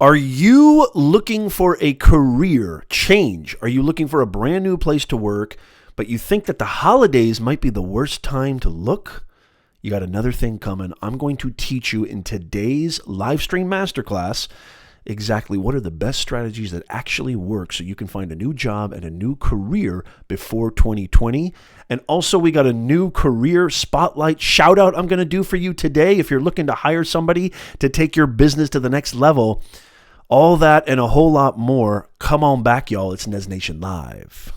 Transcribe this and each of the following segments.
Are you looking for a career change? Are you looking for a brand new place to work, but you think that the holidays might be the worst time to look? You got another thing coming. I'm going to teach you in today's live stream masterclass exactly what are the best strategies that actually work so you can find a new job and a new career before 2020. And also, we got a new career spotlight shout out I'm going to do for you today if you're looking to hire somebody to take your business to the next level. All that and a whole lot more. Come on back, y'all. It's Nez Nation Live.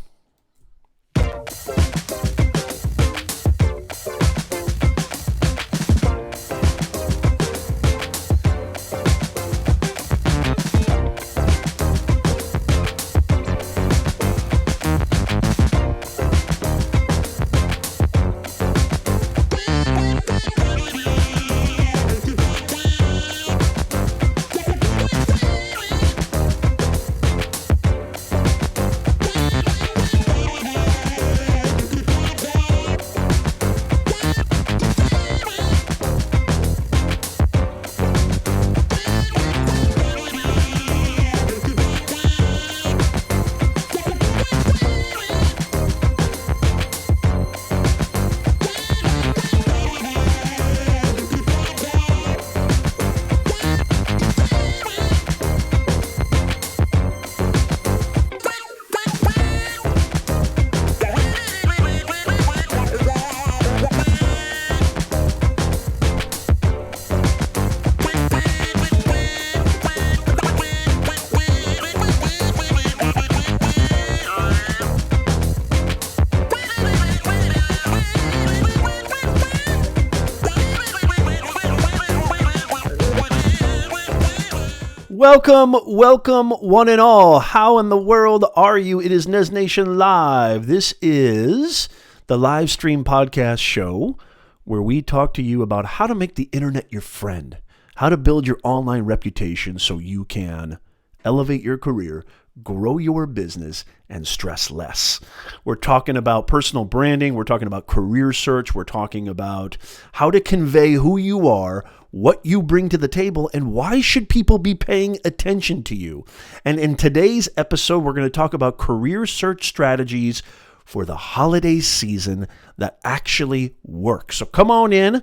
Welcome, one and all. How in the world are you? It is Nez Nation Live. This is the live stream podcast show where we talk to you about how to make the internet your friend, how to build your online reputation so you can elevate your career, grow your business, and stress less. We're talking about personal branding. We're talking about career search. We're talking about how to convey who you are, what you bring to the table, and why should people be paying attention to you. And in today's episode, we're going to talk about career search strategies for the holiday season that actually work. So come on in,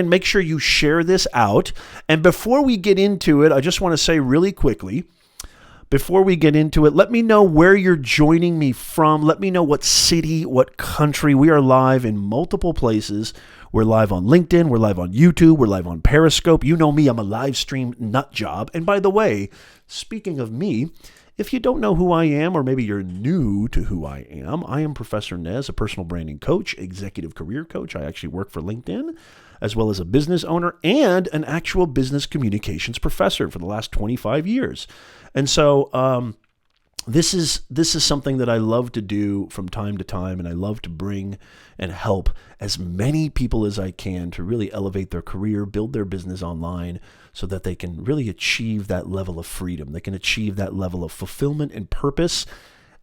make sure you share this out. And before we get into it, I just want to say really quickly, before we get into it, let me know where you're joining me from. Let me know what city, what country. We are live in multiple places. We're live on LinkedIn. We're live on YouTube. We're live on Periscope. You know me, I'm a live stream nut job. And by the way, speaking of me, if you don't know who I am, or maybe you're new to who I am Professor Nez, a personal branding coach, executive career coach. I actually work for LinkedIn, as well as a business owner and an actual business communications professor for the last 25 years. And so this is something that I love to do from time to time, and I love to bring and help as many people as I can to really elevate their career, build their business online so that they can really achieve that level of freedom. They can achieve that level of fulfillment and purpose,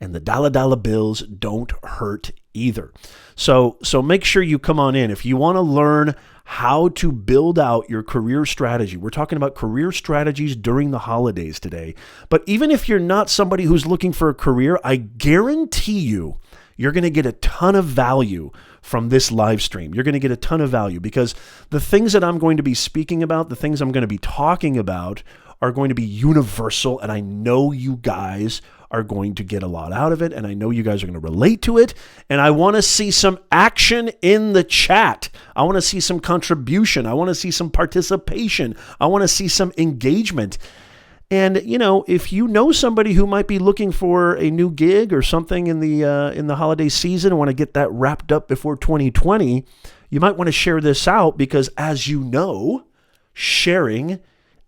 and the dollar bills don't hurt either. So make sure you come on in. If you want to learn how to build out your career strategy, we're talking about career strategies during the holidays today. But even if you're not somebody who's looking for a career, I guarantee you're going to get a ton of value from this live stream. You're going to get a ton of value because the things that I'm going to be speaking about, the things I'm going to be talking about are going to be universal, and I know you guys are going to get a lot out of it, and I know you guys are going to relate to it, and I want to see some action in the chat. I want to see some contribution. I want to see some participation. I want to see some engagement. And, you know, if you know somebody who might be looking for a new gig or something in the holiday season and want to get that wrapped up before 2020, you might want to share this out because, as you know, sharing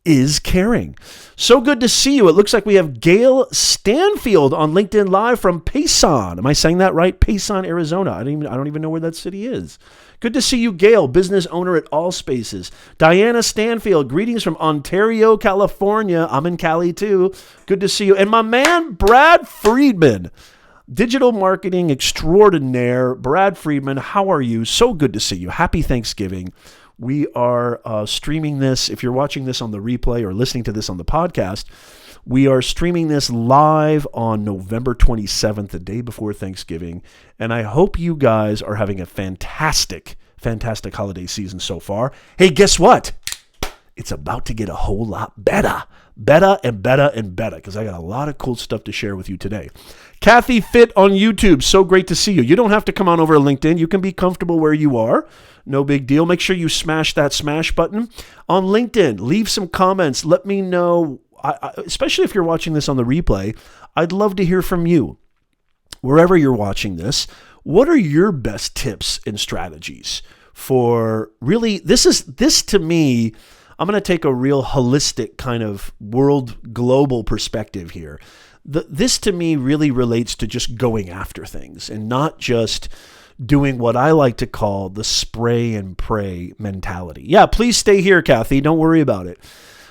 is caring. So good to see you. It looks like we have Gail Stanfield on LinkedIn Live from Payson. Am I saying that right? Payson, Arizona. I don't even know where that city is. Good to see you, Gail, business owner at All Spaces. Diana Stanfield, greetings from Ontario, California. I'm in Cali too. Good to see you. And my man, Brad Friedman, digital marketing extraordinaire. Brad Friedman, how are you? So good to see you. Happy Thanksgiving. We are streaming this. If you're watching this on the replay or listening to this on the podcast, we are streaming this live on November 27th, the day before Thanksgiving. And I hope you guys are having a fantastic holiday season so far. Hey, guess what? It's about to get a whole lot better and better, because I got a lot of cool stuff to share with you today. Kathy Fit on YouTube, so great to see you. You don't have to come on over to LinkedIn. You can be comfortable where you are. No big deal. Make sure you smash that smash button. On LinkedIn, leave some comments. Let me know, especially if you're watching this on the replay, I'd love to hear from you. Wherever you're watching this, what are your best tips and strategies for really, this to me, I'm going to take a real holistic kind of world global perspective here. This to me really relates to just going after things and not just doing what I like to call the spray and pray mentality. Yeah, please stay here, Kathy. Don't worry about it.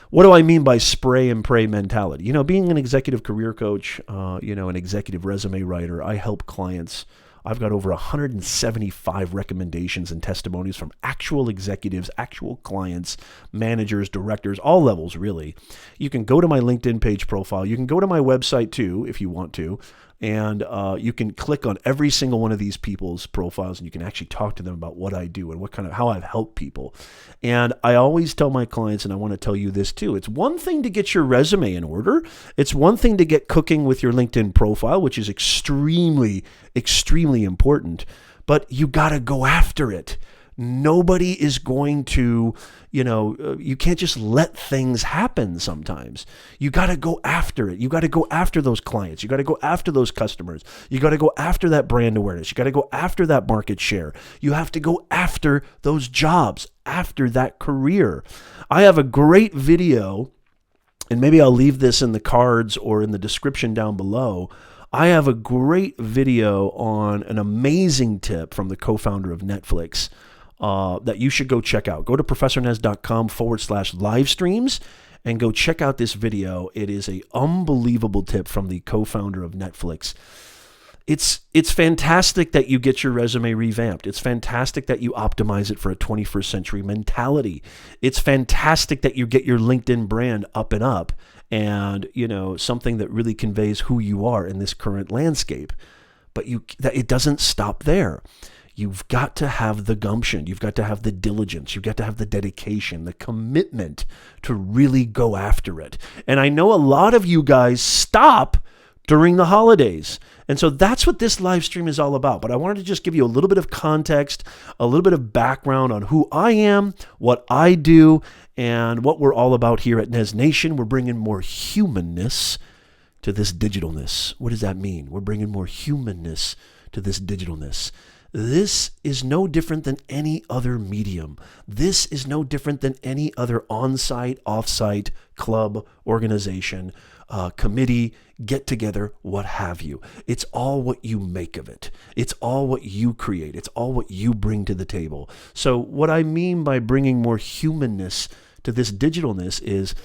What do I mean by spray and pray mentality? You know, being an executive career coach, an executive resume writer, I help clients. I've got over 175 recommendations and testimonies from actual executives, actual clients, managers, directors, all levels, really. You can go to my LinkedIn page profile. You can go to my website, too, if you want to. And you can click on every single one of these people's profiles, and you can actually talk to them about what I do and how I've helped people. And I always tell my clients, and I want to tell you this too, it's one thing to get your resume in order. It's one thing to get cooking with your LinkedIn profile, which is extremely, extremely important. But you got to go after it. Nobody is going to, you can't just let things happen sometimes. You got to go after it. You got to go after those clients. You got to go after those customers. You got to go after that brand awareness. You got to go after that market share. You have to go after those jobs, after that career. I have a great video, and maybe I'll leave this in the cards or in the description down below. I have a great video on an amazing tip from the co-founder of Netflix that you should go check out. Go to professornez.com/live streams and go check out this video. It is an unbelievable tip from the co-founder of Netflix. It's fantastic that you get your resume revamped. It's fantastic that you optimize it for a 21st century mentality. It's fantastic that you get your LinkedIn brand up and up and, something that really conveys who you are in this current landscape. But it doesn't stop there. You've got to have the gumption. You've got to have the diligence. You've got to have the dedication, the commitment to really go after it. And I know a lot of you guys stop during the holidays. And so that's what this live stream is all about. But I wanted to just give you a little bit of context, a little bit of background on who I am, what I do, and what we're all about here at Nez Nation. We're bringing more humanness to this digitalness. What does that mean? We're bringing more humanness to this digitalness. This is no different than any other medium. This is no different than any other on-site, off-site, club, organization, committee, get-together, what have you. It's all what you make of it. It's all what you create. It's all what you bring to the table. So what I mean by bringing more humanness to this digitalness is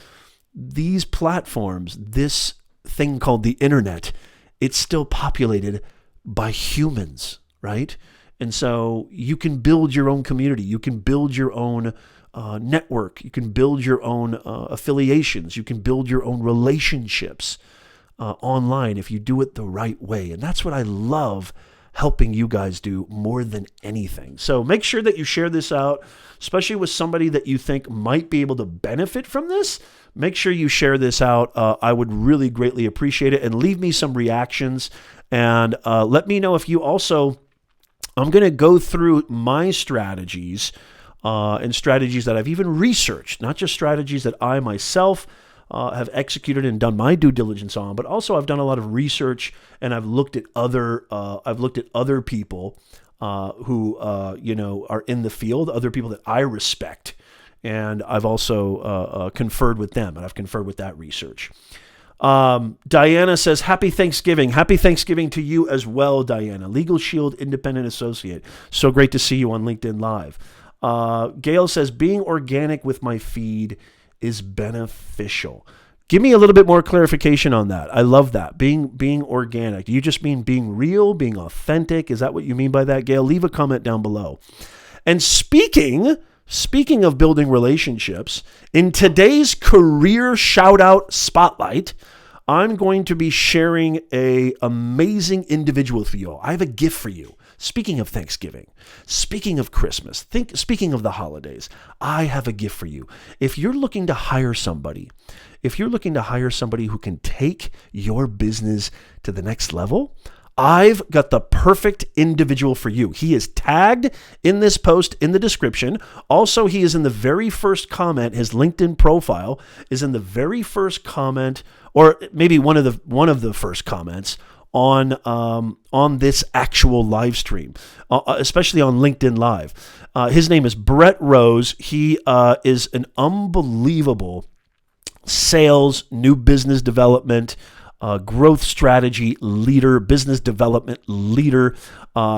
these platforms, this thing called the internet, it's still populated by humans, right? And so you can build your own community. You can build your own network. You can build your own affiliations. You can build your own relationships online if you do it the right way. And that's what I love helping you guys do more than anything. So make sure that you share this out, especially with somebody that you think might be able to benefit from this. Make sure you share this out. I would really greatly appreciate it. And leave me some reactions. And let me know if you also... I'm going to go through my strategies and strategies that I've even researched, not just strategies that I myself have executed and done my due diligence on, but also I've done a lot of research and I've looked at other people who are in the field, other people that I respect, and I've also conferred with them, and I've conferred with that research. Diana says, Happy Thanksgiving. Happy Thanksgiving to you as well, Diana. Legal Shield Independent Associate. So great to see you on LinkedIn Live. Gail says, being organic with my feed is beneficial. Give me a little bit more clarification on that. I love that. Being organic. Do you just mean being real, being authentic? Is that what you mean by that, Gail? Leave a comment down below. And speaking speaking of building relationships, in today's career shout out spotlight, I'm going to be sharing an amazing individual with you all. I have a gift for you. Speaking of Thanksgiving, speaking of Christmas, speaking of the holidays, I have a gift for you. If you're looking to hire somebody, who can take your business to the next level, I've got the perfect individual for you. He is tagged in this post in the description. Also, he is in the very first comment. His LinkedIn profile is in the very first comment, or maybe one of the first comments on this actual live stream, especially on LinkedIn Live. His name is Brett Rose. He is an unbelievable sales, new business development, growth strategy leader, business development leader.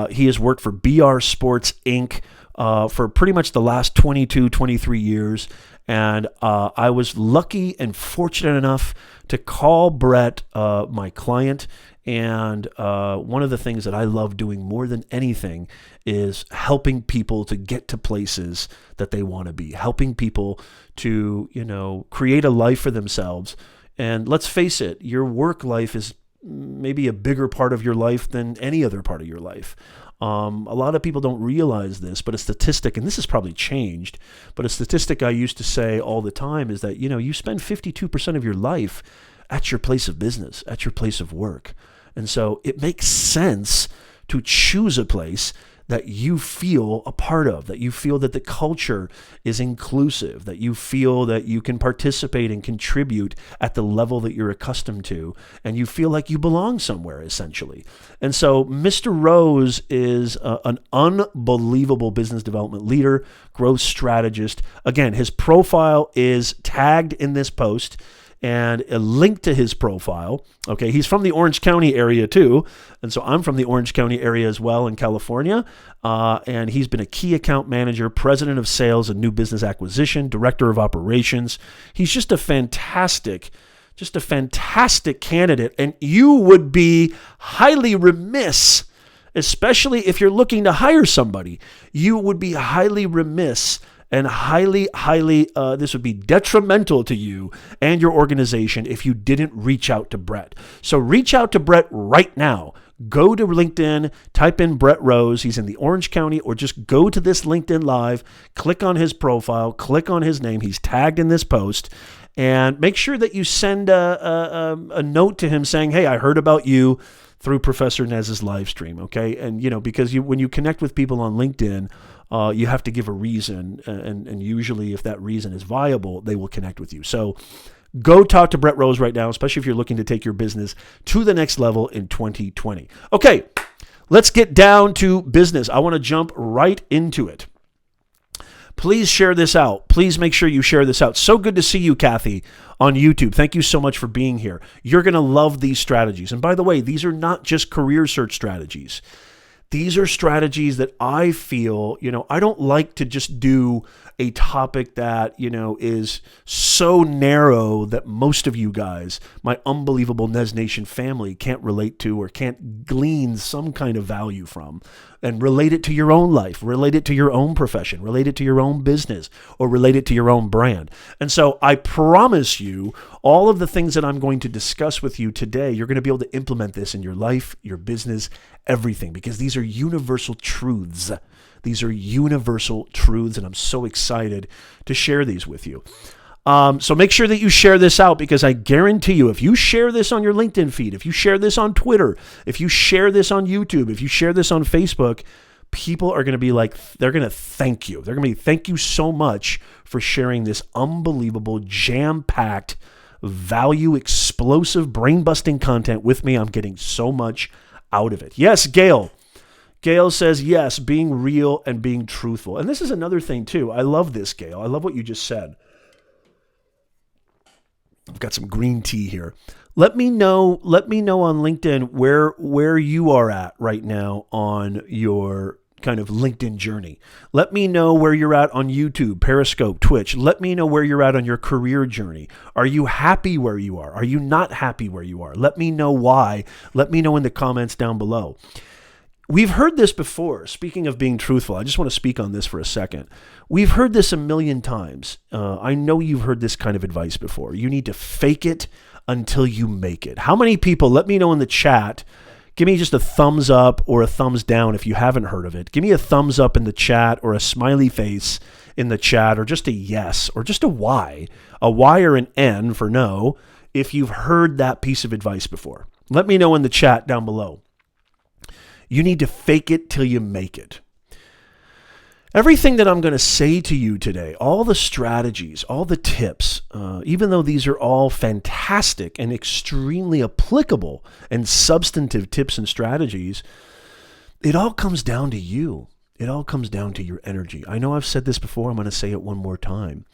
He has worked for BR Sports Inc. For pretty much the last 22, 23 years. And I was lucky and fortunate enough to call Brett my client. And one of the things that I love doing more than anything is helping people to get to places that they want to be, helping people to, create a life for themselves. And let's face it, your work life is maybe a bigger part of your life than any other part of your life. A lot of people don't realize this, but a statistic, and this has probably changed, but a statistic I used to say all the time is that, you spend 52% of your life at your place of business, at your place of work. And so it makes sense to choose a place that you feel a part of, that you feel that the culture is inclusive, that you feel that you can participate and contribute at the level that you're accustomed to, and you feel like you belong somewhere, essentially. And so Mr. Rose is an unbelievable business development leader, growth strategist. Again, his profile is tagged in this post, and a link to his profile. Okay, he's from the Orange County area too, and so I'm from the Orange County area as well in California, and he's been a key account manager, president of sales and new business acquisition, director of operations. He's just a fantastic candidate, and you would be highly remiss, especially if you're looking to hire somebody, you would be highly remiss and highly, this would be detrimental to you and your organization if you didn't reach out to Brett. So reach out to Brett right now. Go to LinkedIn, type in Brett Rose. He's in the Orange County, or just go to this LinkedIn Live, click on his profile, click on his name. He's tagged in this post. And make sure that you send a note to him saying, hey, I heard about you through Professor Nez's live stream, okay? And, because when you connect with people on LinkedIn, you have to give a reason, and usually if that reason is viable, they will connect with you. So go talk to Brett Rose right now, especially if you're looking to take your business to the next level in 2020. Okay, let's get down to business. I want to jump right into it. Please share this out. Please make sure you share this out. So good to see you, Kathy, on YouTube. Thank you so much for being here. You're going to love these strategies. And by the way, these are not just career search strategies. These are strategies that I feel, I don't like to just do a topic that, is so narrow that most of you guys, my unbelievable Nez Nation family, can't relate to or can't glean some kind of value from, and relate it to your own life, relate it to your own profession, relate it to your own business, or relate it to your own brand. And so I promise you, all of the things that I'm going to discuss with you today, you're going to be able to implement this in your life, your business, everything, because these are universal truths. These are universal truths, and I'm so excited to share these with you. So make sure that you share this out, because I guarantee you, if you share this on your LinkedIn feed, if you share this on Twitter, if you share this on YouTube, if you share this on Facebook, people are going to be like, they're going to thank you. They're going to be, thank you so much for sharing this unbelievable, jam-packed, value, explosive, brain-busting content with me. I'm getting so much out of it. Yes, Gail. Gail says, yes, being real and being truthful. And this is another thing too. I love this, Gail. I love what you just said. I've got some green tea here. Let me know on LinkedIn where you are at right now on your kind of LinkedIn journey. Let me know where you're at on YouTube, Periscope, Twitch. Let me know where you're at on your career journey. Are you happy where you are? Are you not happy where you are? Let me know why. Let me know in the comments down below. We've heard this before. Speaking of being truthful, I just want to speak on this for a second. We've heard this a million times. I know you've heard this kind of advice before. You need to fake it until you make it. How many people, let me know in the chat, give me just a thumbs up or a thumbs down if you haven't heard of it. Give me a thumbs up in the chat or a smiley face in the chat or just a yes or just a Y or an N for no if you've heard that piece of advice before. Let me know in the chat down below. You need to fake it till you make it. Everything that I'm going to say to you today, all the strategies, all the tips, even though these are all fantastic and extremely applicable and substantive tips and strategies, it all comes down to you. It all comes down to your energy. I know I've said this before. I'm going to say it one more time.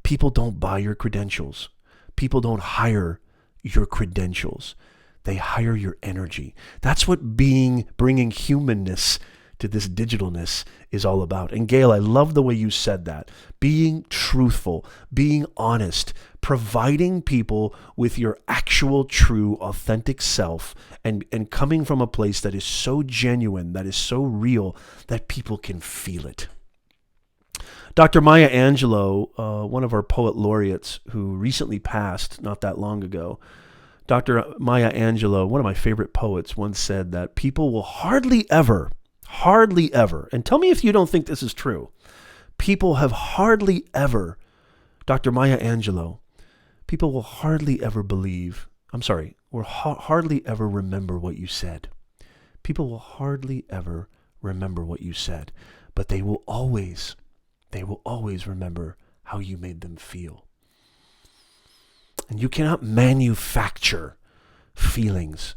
People don't buy your credentials. People don't hire your credentials. They hire your energy. That's what bringing humanness to this digitalness is all about. And Gail, I love the way you said that. Being truthful, being honest, providing people with your actual, true, authentic self, and coming from a place that is so genuine, that is so real, that people can feel it. Dr. Maya Angelou, one of our poet laureates who recently passed not that long ago, Dr. Maya Angelou, one of my favorite poets, once said that people will hardly ever, and tell me if you don't think this is true, people have hardly ever, Dr. Maya Angelou, people will hardly ever hardly ever remember what you said. People will hardly ever remember what you said, but they will always remember how you made them feel. And you cannot manufacture feelings.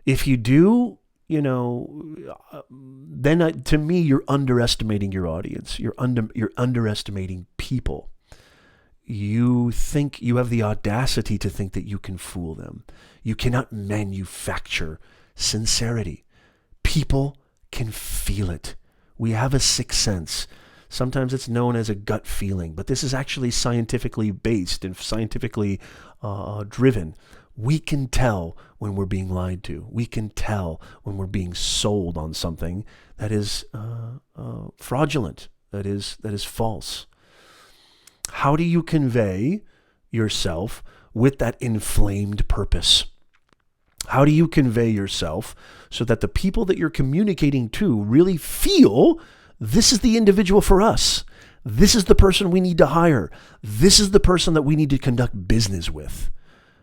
If you do, then to me, you're underestimating your audience. You're underestimating people. You think you have the audacity to think that you can fool them. You cannot manufacture sincerity. People can feel it. We have a sixth sense. Sometimes it's known as a gut feeling, but this is actually scientifically based and scientifically driven. We can tell when we're being lied to. We can tell when we're being sold on something that is fraudulent, that is false. How do you convey yourself with that inflamed purpose? How do you convey yourself so that the people that you're communicating to really feel this is the individual for us? This is the person we need to hire. This is the person that we need to conduct business with.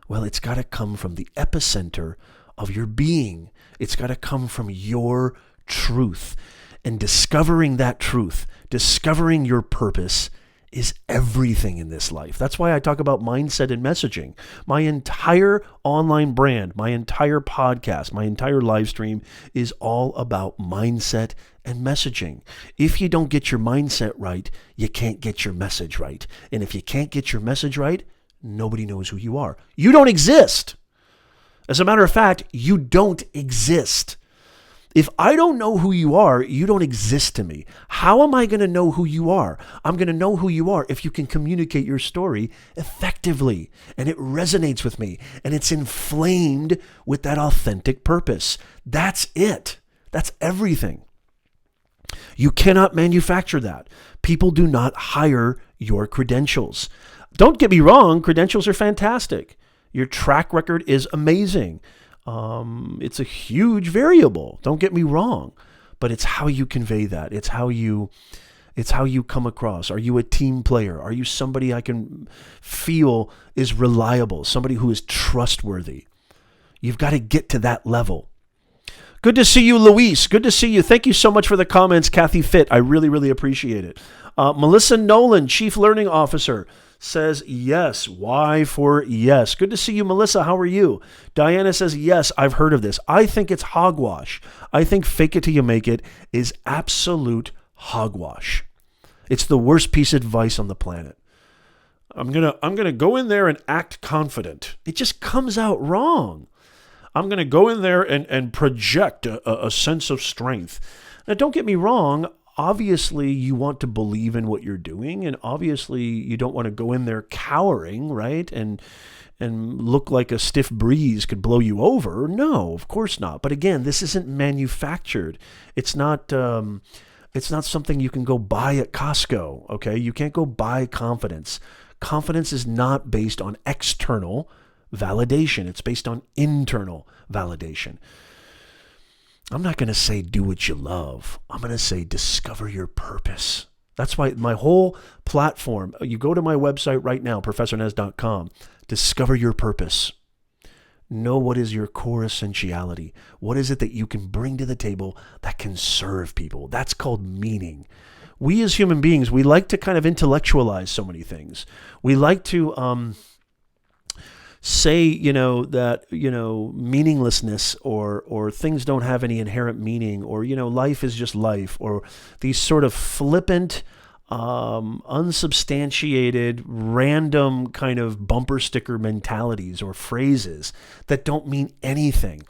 Well, it's got to come from the epicenter of your being. It's got to come from your truth. And discovering that truth, discovering your purpose is everything in this life. That's why I talk about mindset and messaging. My entire online brand, my entire podcast, my entire live stream is all about mindset and messaging. If you don't get your mindset right, you can't get your message right. And if you can't get your message right, nobody knows who you are. You don't exist. As a matter of fact, you don't exist. If I don't know who you are, you don't exist to me. How am I going to know who you are? I'm going to know who you are if you can communicate your story effectively and it resonates with me and it's inflamed with that authentic purpose. That's it. That's everything. You cannot manufacture that. People do not hire your credentials. Don't get me wrong, credentials are fantastic. Your track record is amazing. It's a huge variable. Don't get me wrong, but it's how you convey that. It's how you come across. Are you a team player? Are you somebody I can feel is reliable? Somebody who is trustworthy? You've got to get to that level. Good to see you, Luis. Good to see you. Thank you so much for the comments, Kathy Fitt. I really, really appreciate it. Melissa Nolan, Chief Learning Officer, says yes. Y for yes. Good to see you, Melissa. How are you? Diana says yes, I've heard of this. I think it's hogwash. I think fake it till you make it is absolute hogwash. It's the worst piece of advice on the planet. I'm gonna go in there and act confident. It just comes out wrong. I'm gonna go in there and project a sense of strength. Now, don't get me wrong. obviously you want to believe in what you're doing, and obviously you don't want to go in there cowering, right? And look like a stiff breeze could blow you over. No, of course not. But again, this isn't manufactured. It's not something you can go buy at Costco, okay? You can't go buy confidence. Confidence is not based on external validation. It's based on internal validation. I'm not going to say do what you love. I'm going to say discover your purpose. That's why my whole platform, you go to my website right now, professornez.com, discover your purpose. Know what is your core essentiality. What is it that you can bring to the table that can serve people? That's called meaning. We as human beings, we like to kind of intellectualize so many things. We like to say, that, meaninglessness or things don't have any inherent meaning, or, life is just life, or these sort of flippant, unsubstantiated, random kind of bumper sticker mentalities or phrases that don't mean anything.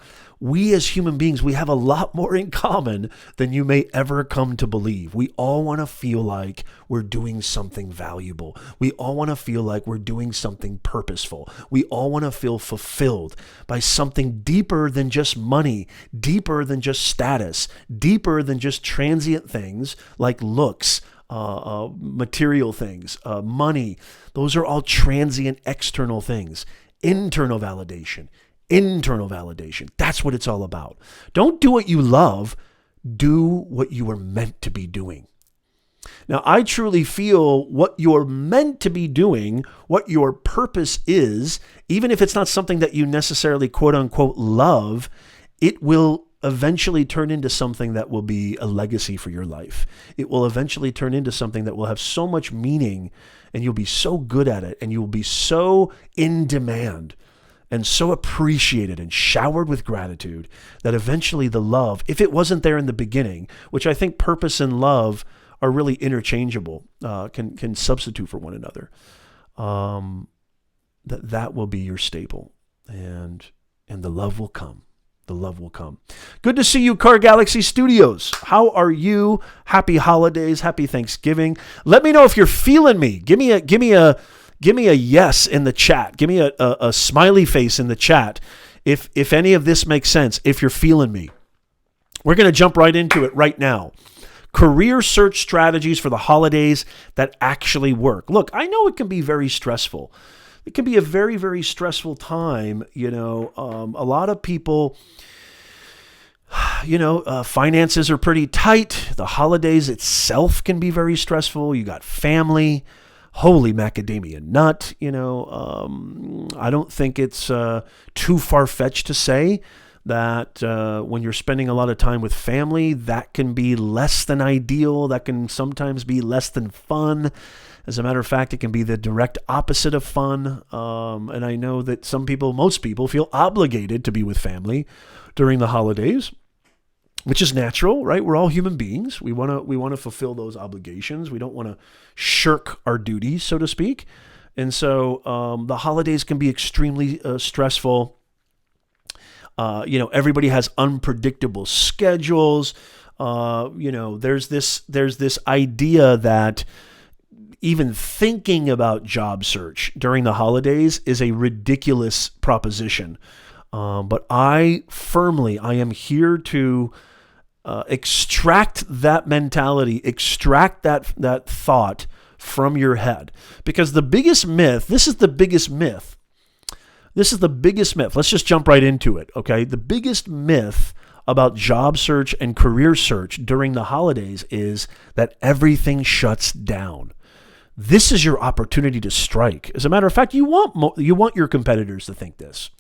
We as human beings, we have a lot more in common than you may ever come to believe. We all want to feel like we're doing something valuable. We all want to feel like we're doing something purposeful. We all want to feel fulfilled by something deeper than just money, deeper than just status, deeper than just transient things like looks, material things, money. Those are all transient external things. Internal validation. That's what it's all about. Don't do what you love. Do what you are meant to be doing. Now, I truly feel what you're meant to be doing, what your purpose is, even if it's not something that you necessarily quote unquote love, it will eventually turn into something that will be a legacy for your life. It will eventually turn into something that will have so much meaning, and you'll be so good at it, and you'll be so in demand and so appreciated and showered with gratitude that eventually the love, if it wasn't there in the beginning, which I think purpose and love are really interchangeable, can substitute for one another, that will be your staple, and the love will come. The love will come. Good to see you, Car Galaxy Studios. How are you? Happy holidays. Happy Thanksgiving. Let me know if you're feeling me. Give me a yes in the chat. Give me a smiley face in the chat if any of this makes sense, if you're feeling me. We're going to jump right into it right now. Career search strategies for the holidays that actually work. Look, I know it can be very stressful. It can be a very, very stressful time. A lot of people, finances are pretty tight. The holidays itself can be very stressful. You got family. Holy macadamia nut. I don't think it's too far-fetched to say that when you're spending a lot of time with family, that can be less than ideal. That can sometimes be less than fun. As a matter of fact, it can be the direct opposite of fun. And I know that most people feel obligated to be with family during the holidays, which is natural, right? We're all human beings. We want to fulfill those obligations. We don't want to shirk our duties, so to speak. And so the holidays can be extremely stressful. Everybody has unpredictable schedules. There's this idea that even thinking about job search during the holidays is a ridiculous proposition. But I am here to extract that mentality, extract that thought from your head. Because this is the biggest myth. Let's just jump right into it, okay? The biggest myth about job search and career search during the holidays is that everything shuts down. This is your opportunity to strike. As a matter of fact, you want your competitors to think this.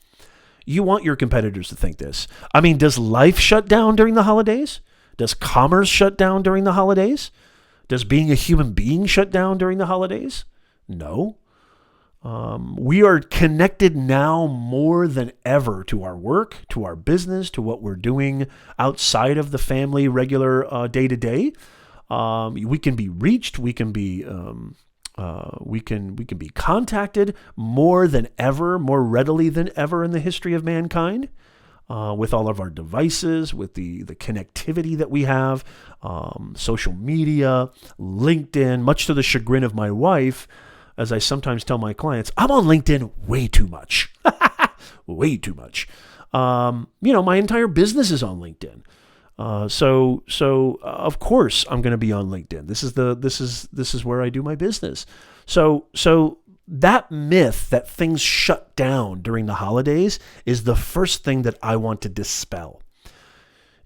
I mean, does life shut down during the holidays? Does commerce shut down during the holidays? Does being a human being shut down during the holidays? No. We are connected now more than ever to our work, to our business, to what we're doing outside of the family regular day-to-day. We can be reached. We can be contacted more than ever, more readily than ever in the history of mankind. with all of our devices, with the connectivity that we have, social media, LinkedIn, much to the chagrin of my wife, as I sometimes tell my clients, I'm on LinkedIn way too much. Way too much. My entire business is on LinkedIn. So of course I'm going to be on LinkedIn. This is where I do my business. So that myth that things shut down during the holidays is the first thing that I want to dispel.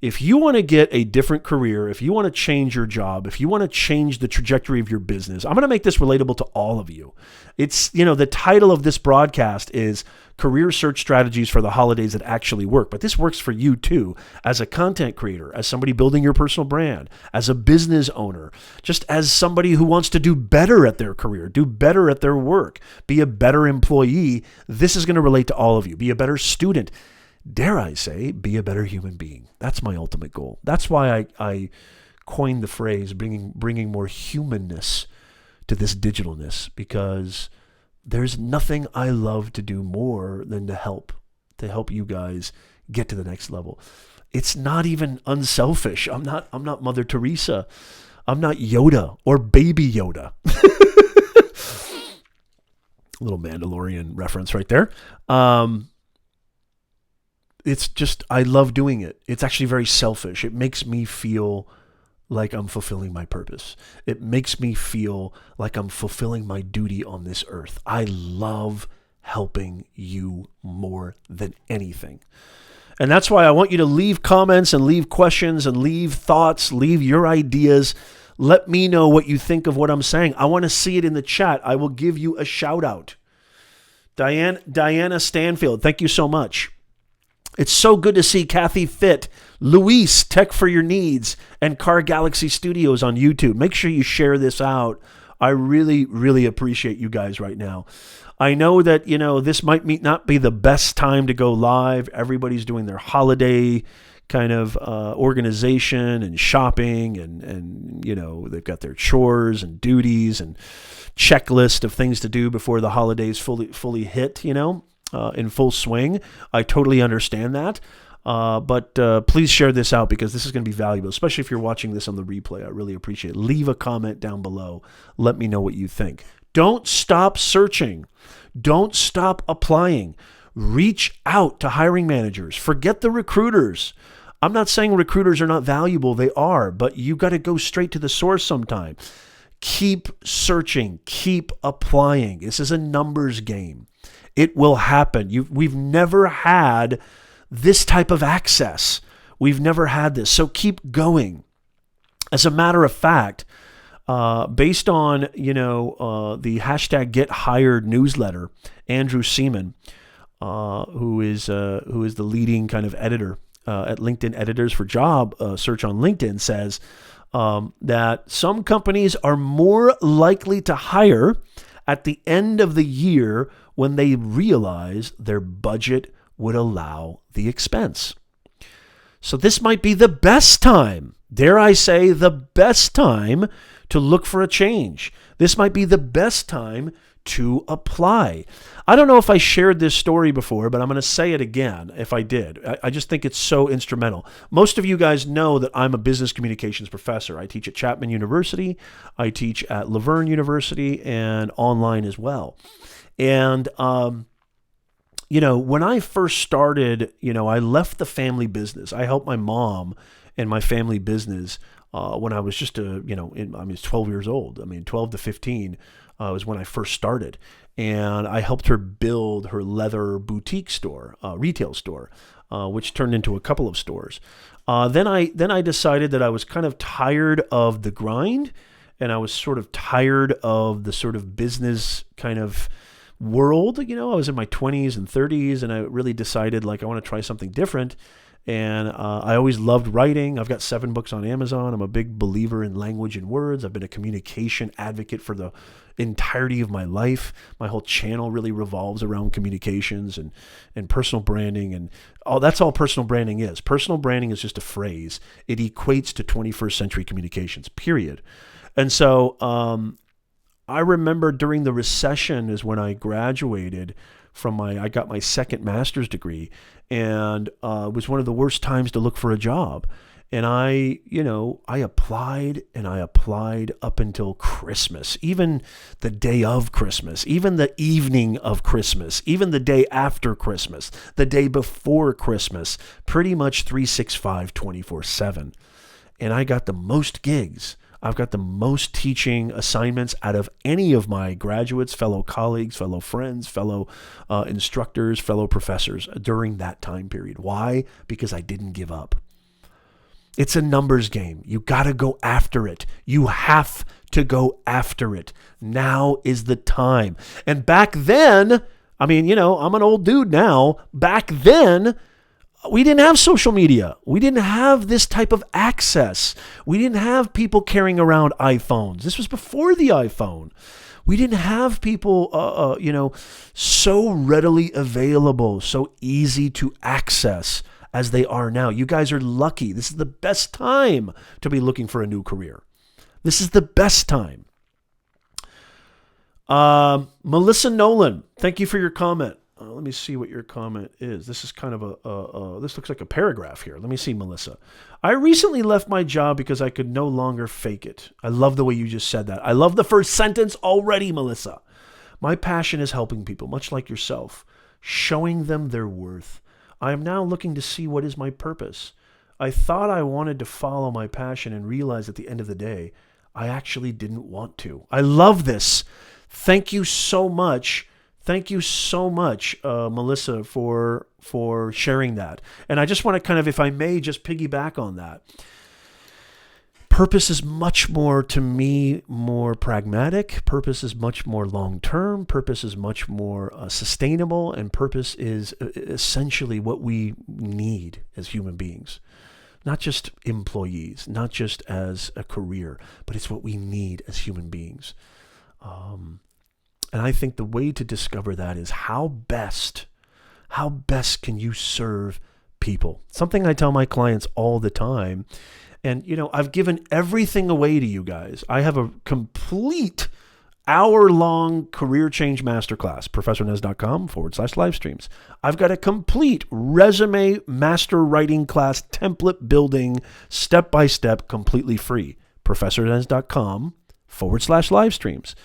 If you want to get a different career, if you want to change your job, if you want to change the trajectory of your business, I'm going to make this relatable to all of you. It's, the title of this broadcast is Career Search Strategies for the Holidays That Actually Work. But this works for you too, as a content creator, as somebody building your personal brand, as a business owner, just as somebody who wants to do better at their career, do better at their work, be a better employee. This is going to relate to all of you. Be a better student. Dare I say, be a better human being. That's my ultimate goal. That's why I coined the phrase bringing more humanness to this digitalness, because there's nothing I love to do more than to help you guys get to the next level. It's not even unselfish. I'm not Mother Teresa. I'm not Yoda or Baby Yoda. A little Mandalorian reference right there. It's just, I love doing it. It's actually very selfish. It makes me feel like I'm fulfilling my purpose. It makes me feel like I'm fulfilling my duty on this earth. I love helping you more than anything. And that's why I want you to leave comments and leave questions and leave thoughts, leave your ideas. Let me know what you think of what I'm saying. I want to see it in the chat. I will give you a shout out. Diana Stanfield, thank you so much. It's so good to see Kathy Fit, Luis, Tech for Your Needs, and Car Galaxy Studios on YouTube. Make sure you share this out. I really, really appreciate you guys right now. I know that, this might not be the best time to go live. Everybody's doing their holiday kind of organization and shopping, and they've got their chores and duties and checklist of things to do before the holidays fully hit, in full swing. I totally understand that. But please share this out, because this is going to be valuable, especially if you're watching this on the replay. I really appreciate it. Leave a comment down below. Let me know what you think. Don't stop searching. Don't stop applying. Reach out to hiring managers. Forget the recruiters. I'm not saying recruiters are not valuable. They are, but you got to go straight to the source sometime. Keep searching. Keep applying. This is a numbers game. It will happen. We've never had this type of access. We've never had this. So keep going. As a matter of fact, based on the hashtag Get Hired newsletter, Andrew Seaman, who is the leading kind of editor at LinkedIn Editors for Job search on LinkedIn, says that some companies are more likely to hire at the end of the year when they realize their budget would allow the expense. So this might be the best time, dare I say, the best time to look for a change. This might be the best time to apply. I don't know if I shared this story before, but I'm going to say it again if I did. I just think it's so instrumental. Most of you guys know that I'm a business communications professor. I teach at Chapman University. I teach at Laverne University and online as well. And, when I first started, I left the family business. I helped my mom and my family business when I was just, I was 12 years old. 12 to 15 was when I first started. And I helped her build her leather boutique store, retail store, which turned into a couple of stores. Then I decided that I was kind of tired of the grind, and I was sort of tired of the sort of business kind of world. I was in my 20s and 30s, and I really decided I want to try something different. And I always loved writing. I've got 7 books on Amazon. I'm a big believer in language and words. I've been a communication advocate for the entirety of my life. My whole channel really revolves around communications and personal branding, and that's all personal branding is. Personal branding is just a phrase. It equates to 21st century communications, period. And so I remember during the recession is when I graduated I got my second master's degree, and it was one of the worst times to look for a job. And I applied and I applied up until Christmas, even the day of Christmas, even the evening of Christmas, even the day after Christmas, the day before Christmas, pretty much 365, 24/7. And I got the most gigs. I've got the most teaching assignments out of any of my graduates, fellow colleagues, fellow friends, fellow instructors, fellow professors during that time period. Why? Because I didn't give up. It's a numbers game. You got to go after it. You have to go after it. Now is the time. And back then, I'm an old dude now. Back then, we didn't have social media. We didn't have this type of access. We didn't have people carrying around iPhones. This was before the iPhone. We didn't have people, so readily available, so easy to access as they are now. You guys are lucky. This is the best time to be looking for a new career. This is the best time. Melissa Nolan, thank you for your comment. Let me see what your comment is. This is kind of this looks like a paragraph here. Let me see, Melissa. I recently left my job because I could no longer fake it. I love the way you just said that. I love the first sentence already, Melissa. My passion is helping people, much like yourself, showing them their worth. I am now looking to see what is my purpose. I thought I wanted to follow my passion and realized at the end of the day, I actually didn't want to. I love this. Thank you so much. Thank you so much, Melissa, for sharing that. And I just want to kind of, if I may, just piggyback on that. Purpose is much more, to me, more pragmatic. Purpose is much more long-term. Purpose is much more sustainable. And purpose is essentially what we need as human beings. Not just employees, not just as a career, but it's what we need as human beings. And I think the way to discover that is how best can you serve people? Something I tell my clients all the time. And, I've given everything away to you guys. I have a complete hour-long career change masterclass, professornez.com/livestreams. I've got a complete resume master writing class template building step-by-step completely free, professornez.com/livestreams.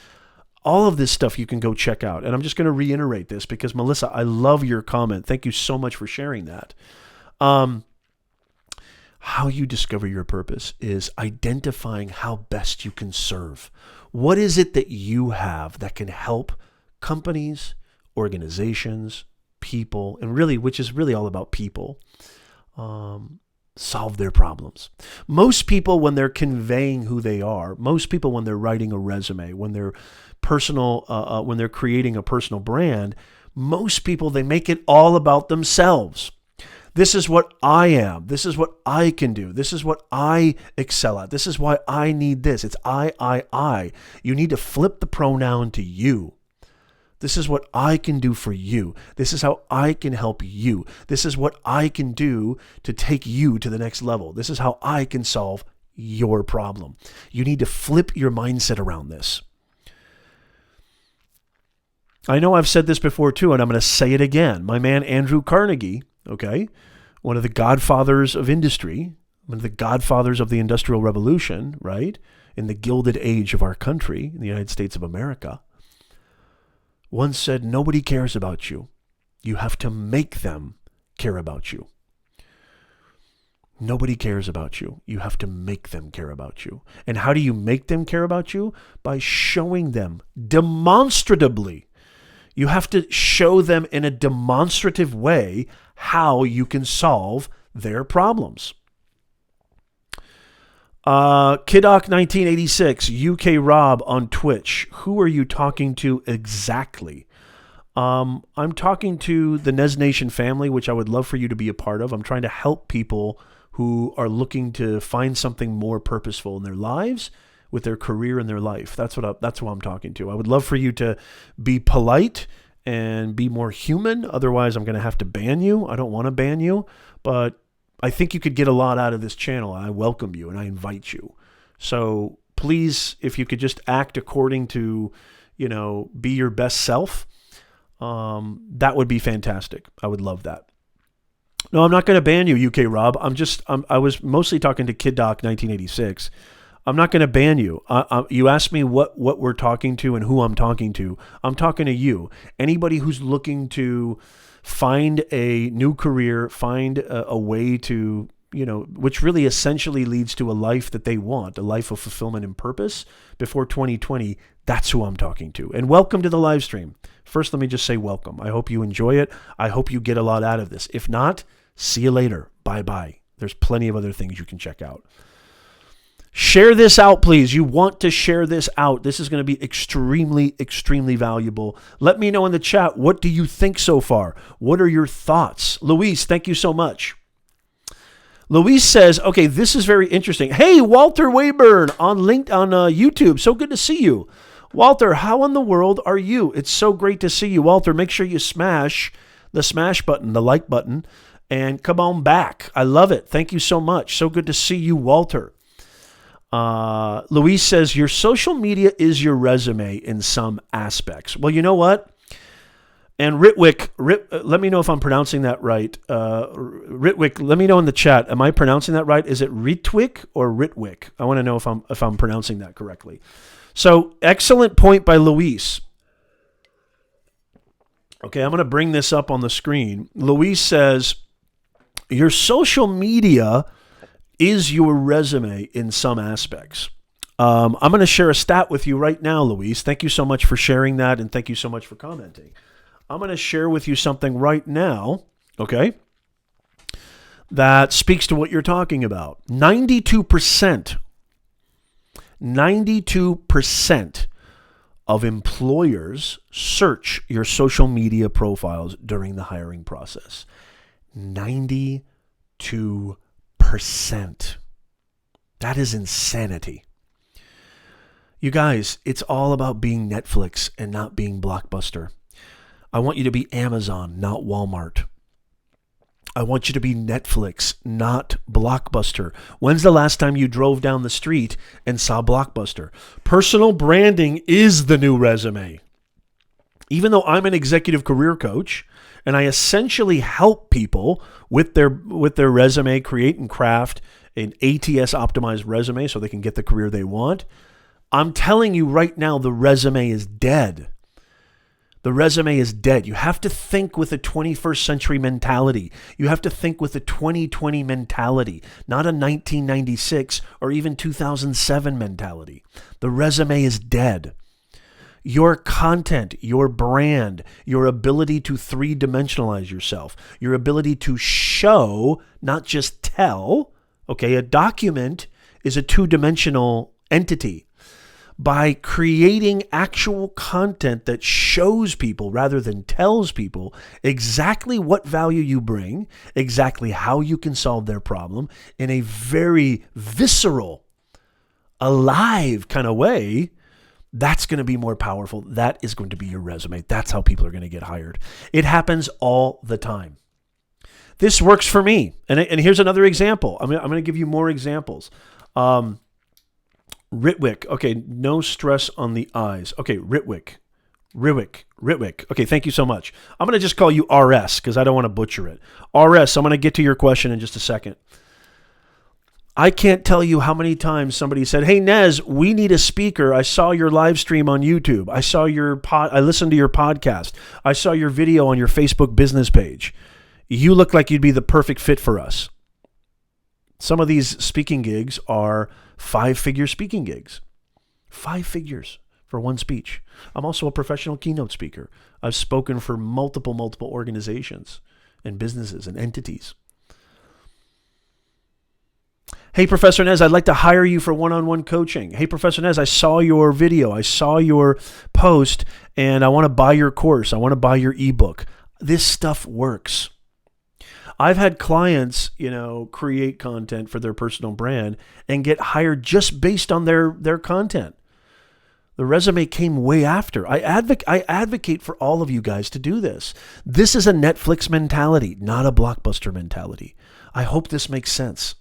All of this stuff you can go check out. And I'm just going to reiterate this because, Melissa, I love your comment. Thank you so much for sharing that. How you discover your purpose is identifying how best you can serve. What is it that you have that can help companies, organizations, people, and really, which is really all about people, solve their problems. Most people, when they're conveying who they are, most people, when they're writing a resume, when they're when they're creating a personal brand, most people, they make it all about themselves. This is what I am. This is what I can do. This is what I excel at. This is why I need this. It's I. You need to flip the pronoun to you. This is what I can do for you. This is how I can help you. This is what I can do to take you to the next level. This is how I can solve your problem. You need to flip your mindset around this. I know I've said this before too, and I'm going to say it again. My man Andrew Carnegie, okay, one of the godfathers of industry, one of the godfathers of the Industrial Revolution, right, in the Gilded Age of our country, in the United States of America, once said, nobody cares about you. You have to make them care about you. Nobody cares about you. You have to make them care about you. And how do you make them care about you? By showing them demonstratively. You have to show them in a demonstrative way how you can solve their problems. Kiddock 1986, UK Rob on Twitch. Who are you talking to exactly? I'm talking to the Nez Nation family, which I would love for you to be a part of. I'm trying to help people who are looking to find something more purposeful in their lives, with their career and their life. That's who I'm talking to. I would love for you to be polite and be more human. Otherwise, I'm going to have to ban you. I don't want to ban you, but I think you could get a lot out of this channel. I welcome you and I invite you. So please, if you could just act according to, be your best self, that would be fantastic. I would love that. No, I'm not going to ban you, UK Rob. I was mostly talking to Kid Doc 1986. I'm not going to ban you. You asked me what we're talking to and who I'm talking to. I'm talking to you. Anybody who's looking to find a new career, find a way to, which really essentially leads to a life that they want, a life of fulfillment and purpose before 2020, that's who I'm talking to. And welcome to the live stream. First, let me just say welcome. I hope you enjoy it. I hope you get a lot out of this. If not, see you later. Bye-bye. There's plenty of other things you can check out. Share this out, please. You want to share this out. This is going to be extremely, extremely valuable. Let me know in the chat, what do you think so far? What are your thoughts? Luis, thank you so much. Luis says, okay, this is very interesting. Hey, Walter Wayburn on YouTube. So good to see you. Walter, how in the world are you? It's so great to see you. Walter, make sure you smash the smash button, the like button, and come on back. I love it. Thank you so much. So good to see you, Walter. Luis says, your social media is your resume in some aspects. Well, you know what? And Ritwick, let me know if I'm pronouncing that right. Ritwick, let me know in the chat. Am I pronouncing that right? Is it Ritwick or Ritwick? I want to know if I'm pronouncing that correctly. So, excellent point by Luis. Okay, I'm going to bring this up on the screen. Luis says, your social media is your resume in some aspects. I'm going to share a stat with you right now, Luis. Thank you so much for sharing that, and thank you so much for commenting. I'm going to share with you something right now, okay, that speaks to what you're talking about. 92% of employers search your social media profiles during the hiring process. 92%. That is insanity. You guys, it's all about being Netflix and not being Blockbuster. I want you to be Amazon, not Walmart. I want you to be Netflix, not Blockbuster. When's the last time you drove down the street and saw Blockbuster? Personal branding is the new resume. Even though I'm an executive career coach and I essentially help people with their resume, create and craft an ATS optimized resume so they can get the career they want, I'm telling you right now, the resume is dead. The resume is dead. You have to think with a 21st century mentality. You have to think with a 2020 mentality, not a 1996 or even 2007 mentality. The resume is dead. Your content, your brand, your ability to three-dimensionalize yourself, your ability to show, not just tell. Okay, a document is a two-dimensional entity. By creating actual content that shows people rather than tells people exactly what value you bring, exactly how you can solve their problem in a very visceral, alive kind of way, that's going to be more powerful. That is going to be your resume. That's how people are going to get hired. It happens all the time. This works for me. And here's another example. I'm going to give you more examples. Ritwick. Okay, no stress on the eyes. Okay, Ritwick. Okay, thank you so much. I'm going to just call you RS because I don't want to butcher it. RS, I'm going to get to your question in just a second. I can't tell you how many times somebody said, hey, Nez, we need a speaker. I saw your live stream on YouTube. I listened to your podcast. I saw your video on your Facebook business page. You look like you'd be the perfect fit for us. Some of these speaking gigs are 5-figure speaking gigs. 5 figures for one speech. I'm also a professional keynote speaker. I've spoken for multiple organizations and businesses and entities. Hey, Professor Nez, I'd like to hire you for one-on-one coaching. Hey, Professor Nez, I saw your video. I saw your post, and I want to buy your course. I want to buy your ebook. This stuff works. I've had clients, create content for their personal brand and get hired just based on their content. The resume came way after. I advocate for all of you guys to do this. This is a Netflix mentality, not a Blockbuster mentality. I hope this makes sense.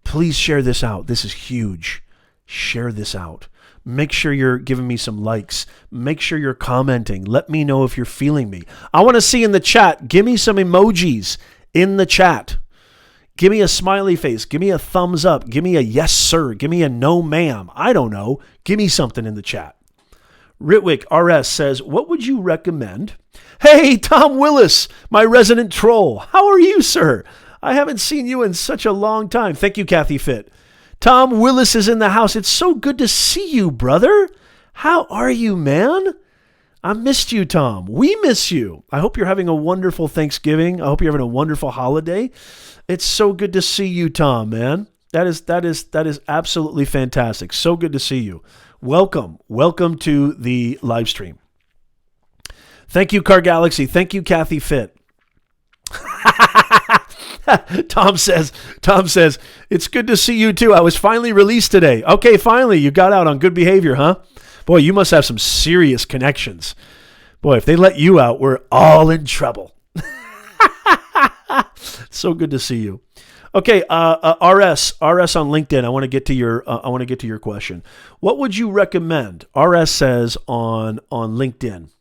Please share this out. This is huge. share this out. Make sure you're giving me some likes. Make sure you're commenting. Let me know if you're feeling me. I want to see in the chat. Give me some emojis in the chat. Give me a smiley face. Give me a thumbs up. Give me a yes, sir. Give me a no, ma'am. I don't know. Give me something in the chat. Ritwick RS says, what would you recommend? Hey, Tom Willis, my resident troll. How are you, sir? I haven't seen you in such a long time. Thank you, Kathy Fit. Tom Willis is in the house. It's so good to see you, brother. How are you, man? I missed you, Tom. We miss you. I hope you're having a wonderful Thanksgiving. I hope you're having a wonderful holiday. It's so good to see you, Tom, man. That is absolutely fantastic. So good to see you. Welcome to the live stream. Thank you, Car Galaxy. Thank you, Kathy Fit. Tom says, it's good to see you too. I was finally released today. Okay, finally, you got out on good behavior, huh? Boy, you must have some serious connections. Boy, if they let you out, we're all in trouble. So good to see you. Okay, RS on LinkedIn. I want to get to your question. What would you recommend? RS says on LinkedIn.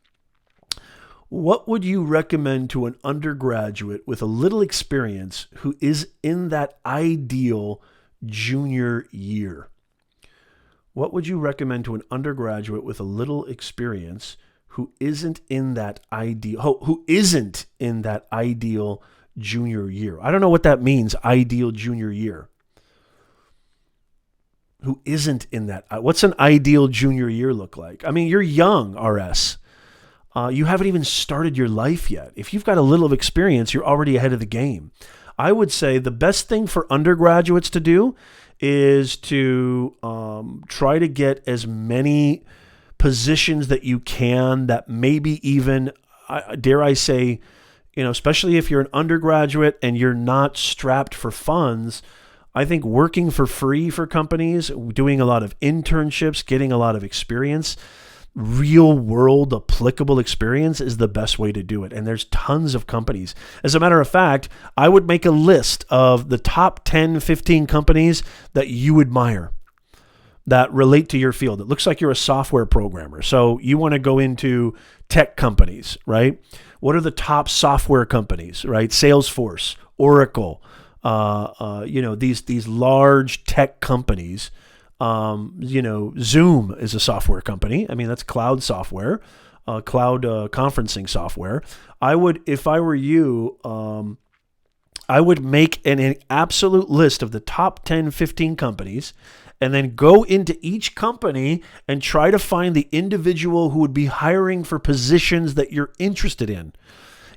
What would you recommend to an undergraduate with a little experience who is in that ideal junior year? What would you recommend to an undergraduate with a little experience who isn't in that ideal junior year? I don't know what that means, ideal junior year. Who isn't in that? What's an ideal junior year look like? I mean, you're young, RS. You haven't even started your life yet. If you've got a little of experience, you're already ahead of the game. I would say the best thing for undergraduates to do is to try to get as many positions that you can that maybe even, dare I say, especially if you're an undergraduate and you're not strapped for funds, I think working for free for companies, doing a lot of internships, getting a lot of experience, real world applicable experience is the best way to do it. And there's tons of companies. As a matter of fact, I would make a list of the top 10, 15 companies that you admire that relate to your field. It looks like you're a software programmer. So you want to go into tech companies, right? What are the top software companies, right? Salesforce, Oracle, these large tech companies. Zoom is a software company. I mean, that's cloud software, cloud conferencing software. If I were you, I would make an absolute list of the top 10, 15 companies and then go into each company and try to find the individual who would be hiring for positions that you're interested in.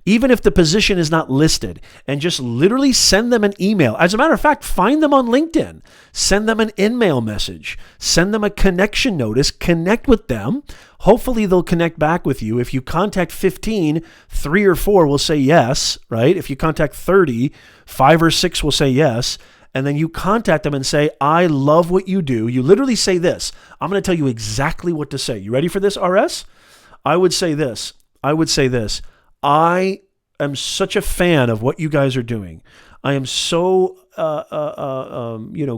Even if the position is not listed, and just literally send them an email. As a matter of fact, find them on LinkedIn. Send them an in-mail message. Send them a connection notice. Connect with them. Hopefully they'll connect back with you. If you contact 15, 3 or 4 will say yes, right? If you contact 30, 5 or 6 will say yes. And then you contact them and say, I love what you do. You literally say this. I'm going to tell you exactly what to say. You ready for this, RS? I would say this. I am such a fan of what you guys are doing. I am so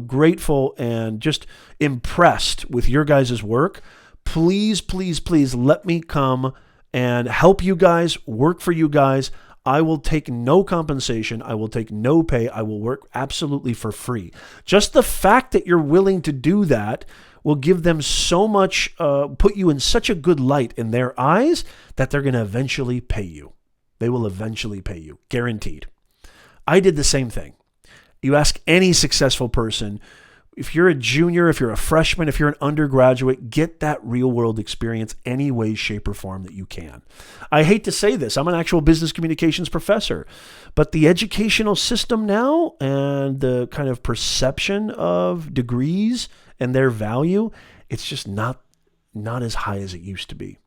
grateful and just impressed with your guys' work. Please, please, please let me come and help you guys, work for you guys. I will take no compensation. I will take no pay. I will work absolutely for free. Just the fact that you're willing to do that will give them so much, put you in such a good light in their eyes that they're going to eventually pay you. They will eventually pay you, guaranteed. I did the same thing. You ask any successful person, if you're a junior, if you're a freshman, if you're an undergraduate, get that real world experience any way, shape, or form that you can. I hate to say this, I'm an actual business communications professor, but the educational system now and the kind of perception of degrees and their value, it's just not as high as it used to be.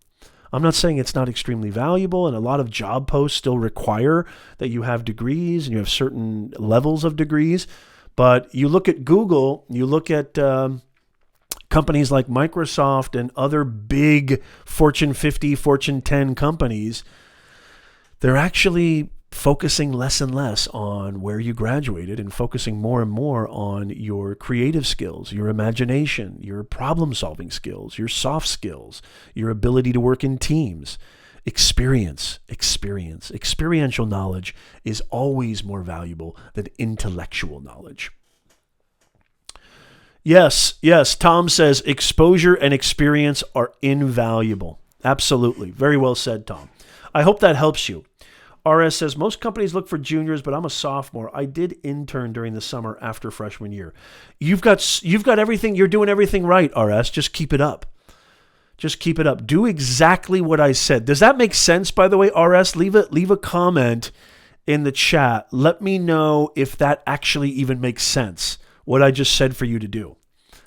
I'm not saying it's not extremely valuable, and a lot of job posts still require that you have degrees and you have certain levels of degrees. But you look at Google, you look at companies like Microsoft and other big Fortune 50, Fortune 10 companies, they're actually focusing less and less on where you graduated and focusing more and more on your creative skills, your imagination, your problem-solving skills, your soft skills, your ability to work in teams. Experiential knowledge is always more valuable than intellectual knowledge. Yes, Tom says exposure and experience are invaluable. Absolutely. Very well said, Tom. I hope that helps you. RS says, most companies look for juniors, but I'm a sophomore. I did intern during the summer after freshman year. You've got everything. You're doing everything right, RS. Just keep it up. Just keep it up. Do exactly what I said. Does that make sense, by the way, RS? Leave a comment in the chat. Let me know if that actually even makes sense, what I just said for you to do.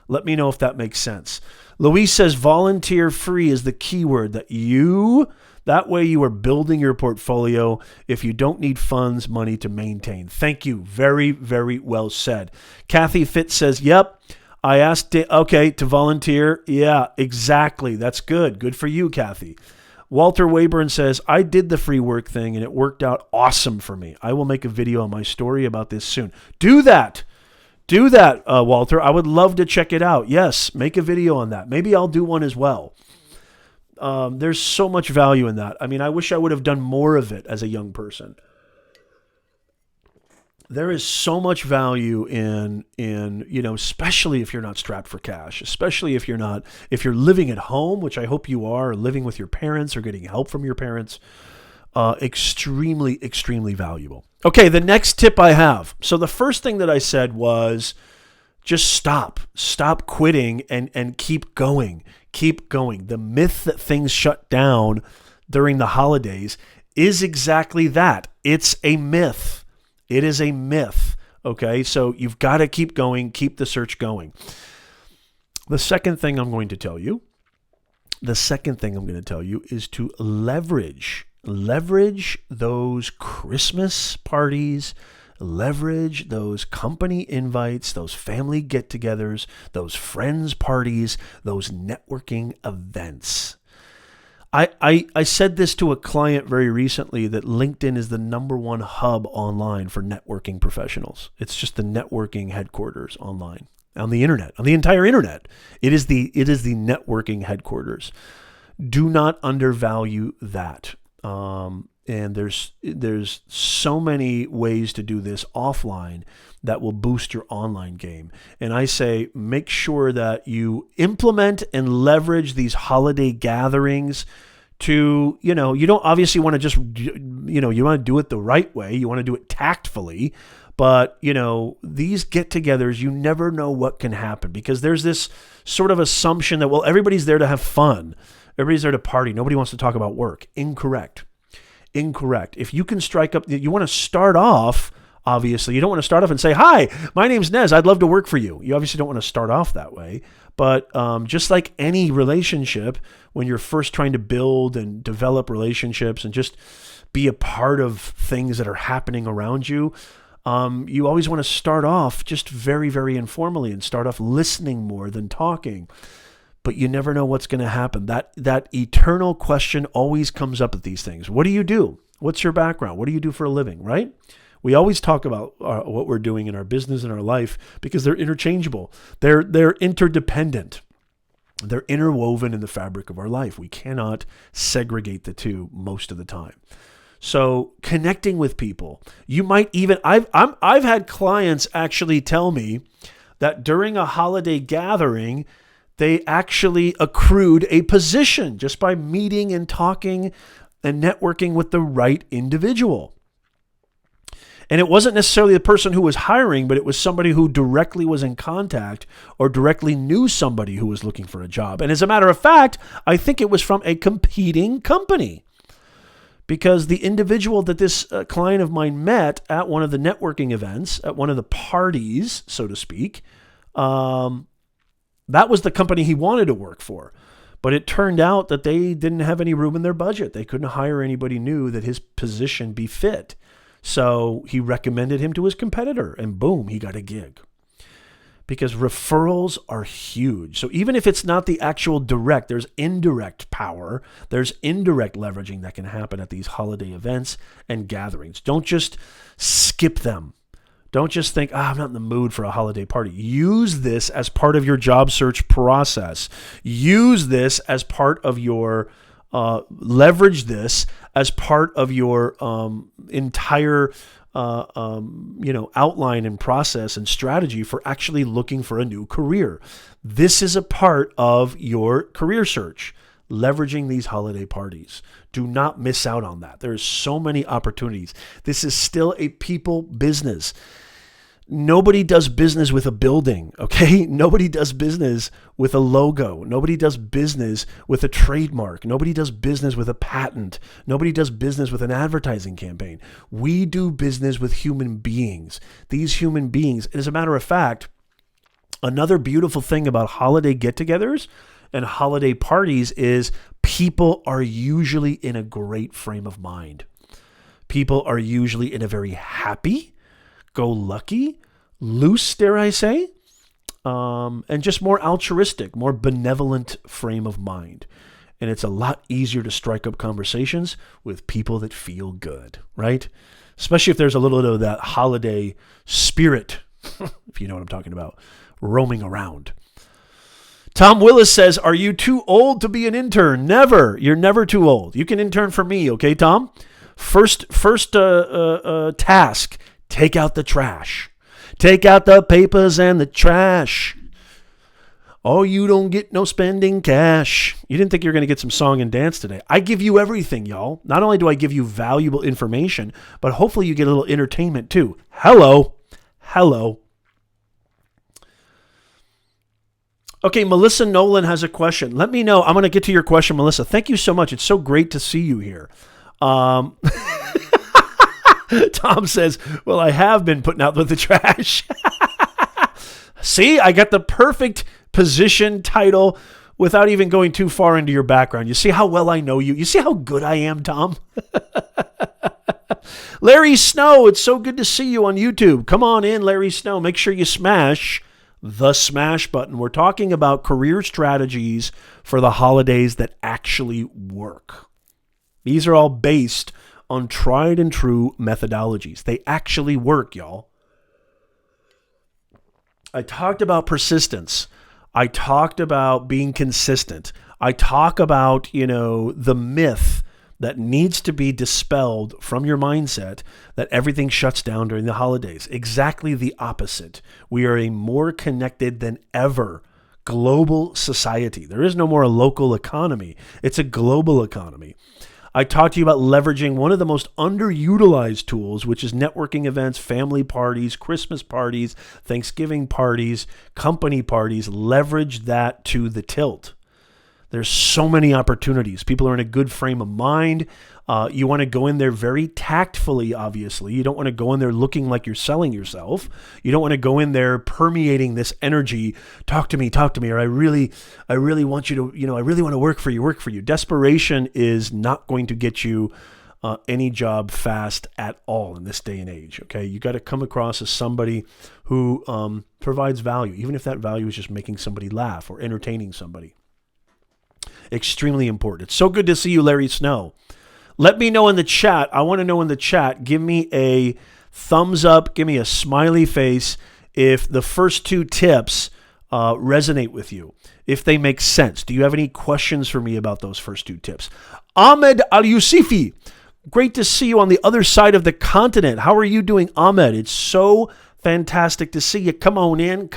Let me know if that makes sense. Luis says volunteer free is the keyword that way you are building your portfolio if you don't need funds, money to maintain. Thank you. Very, very well said. Kathy Fitz says, yep, I asked, to volunteer. Yeah, exactly. That's good. Good for you, Kathy. Walter Wayburn says, I did the free work thing and it worked out awesome for me. I will make a video on my story about this soon. Do that. Walter. I would love to check it out. Yes, make a video on that. Maybe I'll do one as well. There's so much value in that. I mean, I wish I would have done more of it as a young person. There is so much value in, especially if you're not strapped for cash, especially if you're living at home, which I hope you are, or living with your parents or getting help from your parents. Extremely, extremely valuable. Okay, the next tip I have. So the first thing that I said was just stop quitting and keep going. Keep going. The myth that things shut down during the holidays is exactly that. It's a myth. It is a myth. Okay, so you've got to keep going, keep the search going. The second thing I'm going to tell you is to leverage those Christmas parties, leverage those company invites, those family get-togethers, those friends parties, those networking events. I said this to a client very recently that LinkedIn is the #1 hub online for networking professionals. It's just the networking headquarters online, on the internet, on the entire internet. It is the networking headquarters. Do not undervalue that. And there's so many ways to do this offline that will boost your online game. And I say, make sure that you implement and leverage these holiday gatherings to, you don't obviously want to just, you want to do it the right way. You want to do it tactfully. But, these get-togethers, you never know what can happen because there's this sort of assumption that, well, everybody's there to have fun. Everybody's there to party. Nobody wants to talk about work. Incorrect. If you can strike up, you want to start off, obviously, you don't want to start off and say, hi, my name's Nez. I'd love to work for you. You obviously don't want to start off that way. But just like any relationship, when you're first trying to build and develop relationships and just be a part of things that are happening around you, you always want to start off just very, very informally and start off listening more than talking. But you never know what's going to happen. That eternal question always comes up at these things. What do you do? What's your background? What do you do for a living, right? We always talk about what we're doing in our business and our life because they're interchangeable. They're interdependent. They're interwoven in the fabric of our life. We cannot segregate the two most of the time. So connecting with people, you might even, I've had clients actually tell me that during a holiday gathering, they actually accrued a position just by meeting and talking and networking with the right individual. And it wasn't necessarily the person who was hiring, but it was somebody who directly was in contact or directly knew somebody who was looking for a job. And as a matter of fact, I think it was from a competing company because the individual that this client of mine met at one of the networking events, at one of the parties, so to speak, that was the company he wanted to work for. But it turned out that they didn't have any room in their budget. They couldn't hire anybody new that his position be fit. So he recommended him to his competitor and boom, he got a gig. because referrals are huge. So even if it's not the actual direct, there's indirect power, there's indirect leveraging that can happen at these holiday events and gatherings. Don't just skip them. Don't just think, I'm not in the mood for a holiday party. Use this as part of your job search process. Use this as part of your, leverage this as part of your entire outline and process and strategy for actually looking for a new career. This is a part of your career search, leveraging these holiday parties. Do not miss out on that. There's so many opportunities. This is still a people business. Nobody does business with a building, okay? Nobody does business with a logo. Nobody does business with a trademark. Nobody does business with a patent. Nobody does business with an advertising campaign. We do business with human beings. These human beings, as a matter of fact, another beautiful thing about holiday get-togethers and holiday parties is people are usually in a great frame of mind. People are usually in a very happy, go lucky, loose, dare I say, and just more altruistic, more benevolent frame of mind. And it's a lot easier to strike up conversations with people that feel good, right? Especially if there's a little bit of that holiday spirit, if you know what I'm talking about, roaming around. Tom Willis says, are you too old to be an intern? Never. You're never too old. You can intern for me, okay, Tom? First task. Take out the trash. Take out the papers and the trash. Oh, you don't get no spending cash. You didn't think you were going to get some song and dance today. I give you everything, y'all. Not only do I give you valuable information, but hopefully you get a little entertainment too. Hello. Okay, Melissa Nolan has a question. Let me know. I'm going to get to your question, Melissa. Thank you so much. It's so great to see you here. Tom says, well, I have been putting out with the trash. See, I got the perfect position title without even going too far into your background. You see how well I know you? You see how good I am, Tom? Larry Snow, it's so good to see you on YouTube. Come on in, Larry Snow. Make sure you smash the smash button. We're talking about career strategies for the holidays that actually work. These are all based on tried and true methodologies. They actually work, y'all. I talked about persistence. I talked about being consistent. I talk about, the myth that needs to be dispelled from your mindset that everything shuts down during the holidays. Exactly the opposite. We are a more connected than ever global society. There is no more a local economy. It's a global economy. I talked to you about leveraging one of the most underutilized tools, which is networking events, family parties, Christmas parties, Thanksgiving parties, company parties. Leverage that to the tilt. There's so many opportunities. People are in a good frame of mind. You want to go in there very tactfully, obviously. You don't want to go in there looking like you're selling yourself. You don't want to go in there permeating this energy. Talk to me, or I really want you to, I really want to work for you. Desperation is not going to get you any job fast at all in this day and age, okay? You got to come across as somebody who provides value, even if that value is just making somebody laugh or entertaining somebody. Extremely important. It's so good to see you, Larry Snow. Let me know in the chat. I want to know in the chat. Give me a thumbs up. Give me a smiley face if the first two tips resonate with you, if they make sense. Do you have any questions for me about those first two tips? Ahmed Al-Yusifi, great to see you on the other side of the continent. How are you doing, Ahmed? It's so fantastic to see you. Come on in.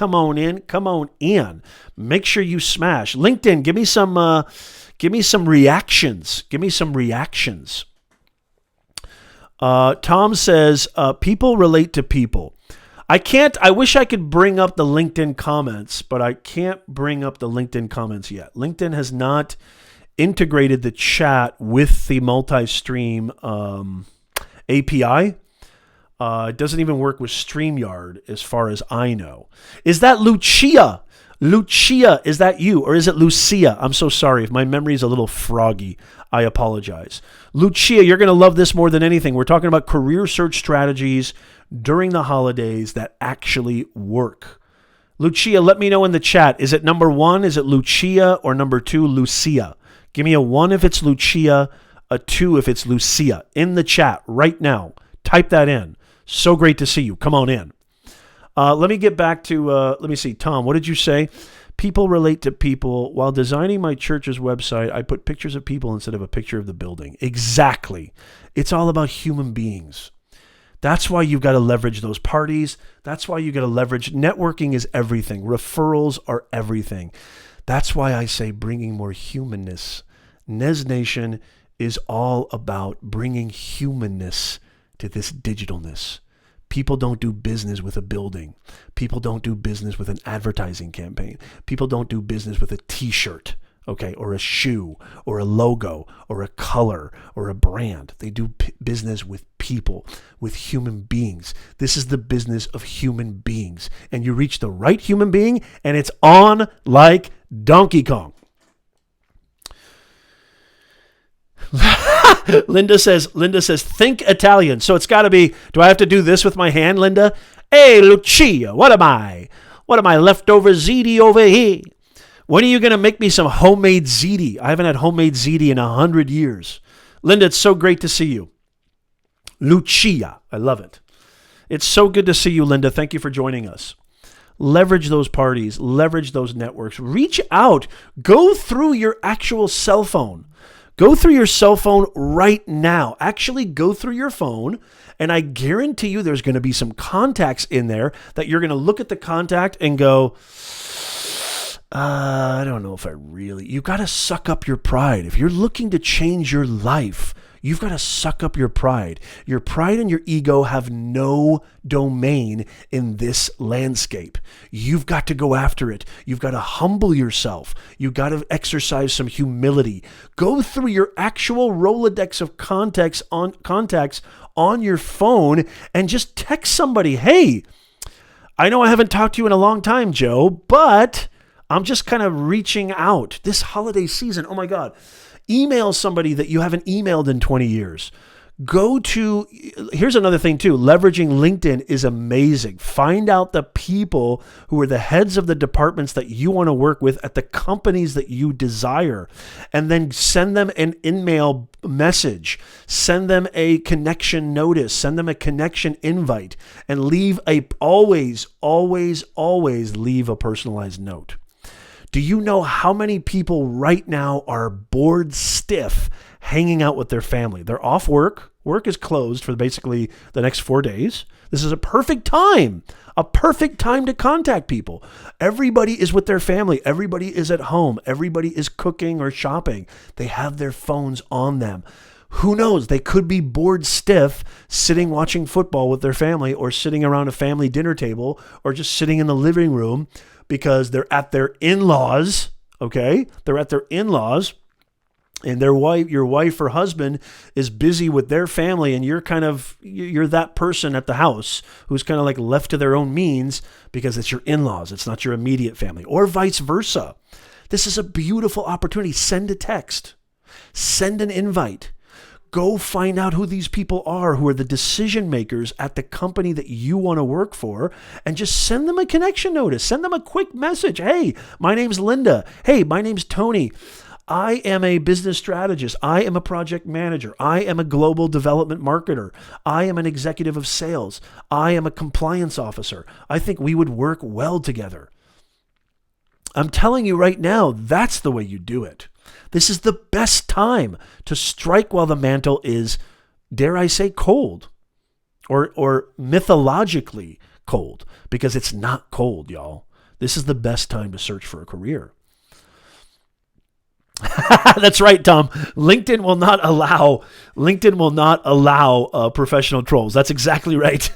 Make sure you smash. LinkedIn, give me some reactions. Tom says, people relate to people. I wish I could bring up the LinkedIn comments, but I can't bring up the LinkedIn comments yet. LinkedIn has not integrated the chat with the multi-stream API. It doesn't even work with StreamYard as far as I know. Is that Lucia? Lucia, is that you? Or is it Lucia? I'm so sorry. If my memory is a little froggy, I apologize. Lucia, you're going to love this more than anything. We're talking about career search strategies during the holidays that actually work. Lucia, let me know in the chat. Is it number 1? Is it Lucia? Or number 2, Lucia? Give me a 1 if it's Lucia, a 2 if it's Lucia. In the chat right now. Type that in. So great to see you. Come on in. Let me get back to, let me see. Tom, what did you say? People relate to people. While designing my church's website, I put pictures of people instead of a picture of the building. Exactly. It's all about human beings. That's why you've got to leverage those parties. That's why you got to leverage. Networking is everything. Referrals are everything. That's why I say bringing more humanness. Nez Nation is all about bringing humanness to this digitalness. People don't do business with a building. People don't do business with an advertising campaign. People don't do business with a t-shirt. Okay, or a shoe, or a logo, or a color, or a brand. They do business with people, with human beings. This is the business of human beings. And you reach the right human being, and it's on like Donkey Kong. Linda says, think Italian. So it's got to be, do I have to do this with my hand, Linda? Hey, Lucia, what am I? What am I, leftover ziti over here? When are you going to make me some homemade ziti? I haven't had homemade ziti in 100 years. Linda, it's so great to see you. Lucia, I love it. It's so good to see you, Linda. Thank you for joining us. Leverage those parties. Leverage those networks. Reach out. Go through your actual cell phone. Go through your cell phone right now. Actually go through your phone, and I guarantee you there's going to be some contacts in there that you're going to look at the contact and go, I don't know if I really... You've got to suck up your pride. If you're looking to change your life, you've got to suck up your pride. Your pride and your ego have no domain in this landscape. You've got to go after it. You've got to humble yourself. You've got to exercise some humility. Go through your actual Rolodex of contacts on your phone and just text somebody, hey, I know I haven't talked to you in a long time, Joe, but I'm just kind of reaching out this holiday season. Oh my God. Email somebody that you haven't emailed in 20 years. Here's another thing too. Leveraging LinkedIn is amazing. Find out the people who are the heads of the departments that you want to work with at the companies that you desire, and then send them an email message, send them a connection notice, send them a connection invite, and always leave a personalized note. Do you know how many people right now are bored stiff hanging out with their family? They're off work. Work is closed for basically the next 4 days. This is a perfect time to contact people. Everybody is with their family. Everybody is at home. Everybody is cooking or shopping. They have their phones on them. Who knows? They could be bored stiff sitting watching football with their family, or sitting around a family dinner table, or just sitting in the living room because they're at their in-laws, okay? They're at their in-laws, and your wife or husband is busy with their family, and you're that person at the house who's kind of like left to their own means because it's your in-laws. It's not your immediate family, or vice versa. This is a beautiful opportunity. Send a text. Send an invite. Go find out who these people are, who are the decision makers at the company that you want to work for, and just send them a connection notice. Send them a quick message. Hey, my name's Linda. Hey, my name's Tony. I am a business strategist. I am a project manager. I am a global development marketer. I am an executive of sales. I am a compliance officer. I think we would work well together. I'm telling you right now, that's the way you do it. This is the best time to strike while the mantle is, dare I say, cold, or mythologically cold, because it's not cold, y'all. This is the best time to search for a career. That's right, Tom. LinkedIn will not allow professional trolls. That's exactly right.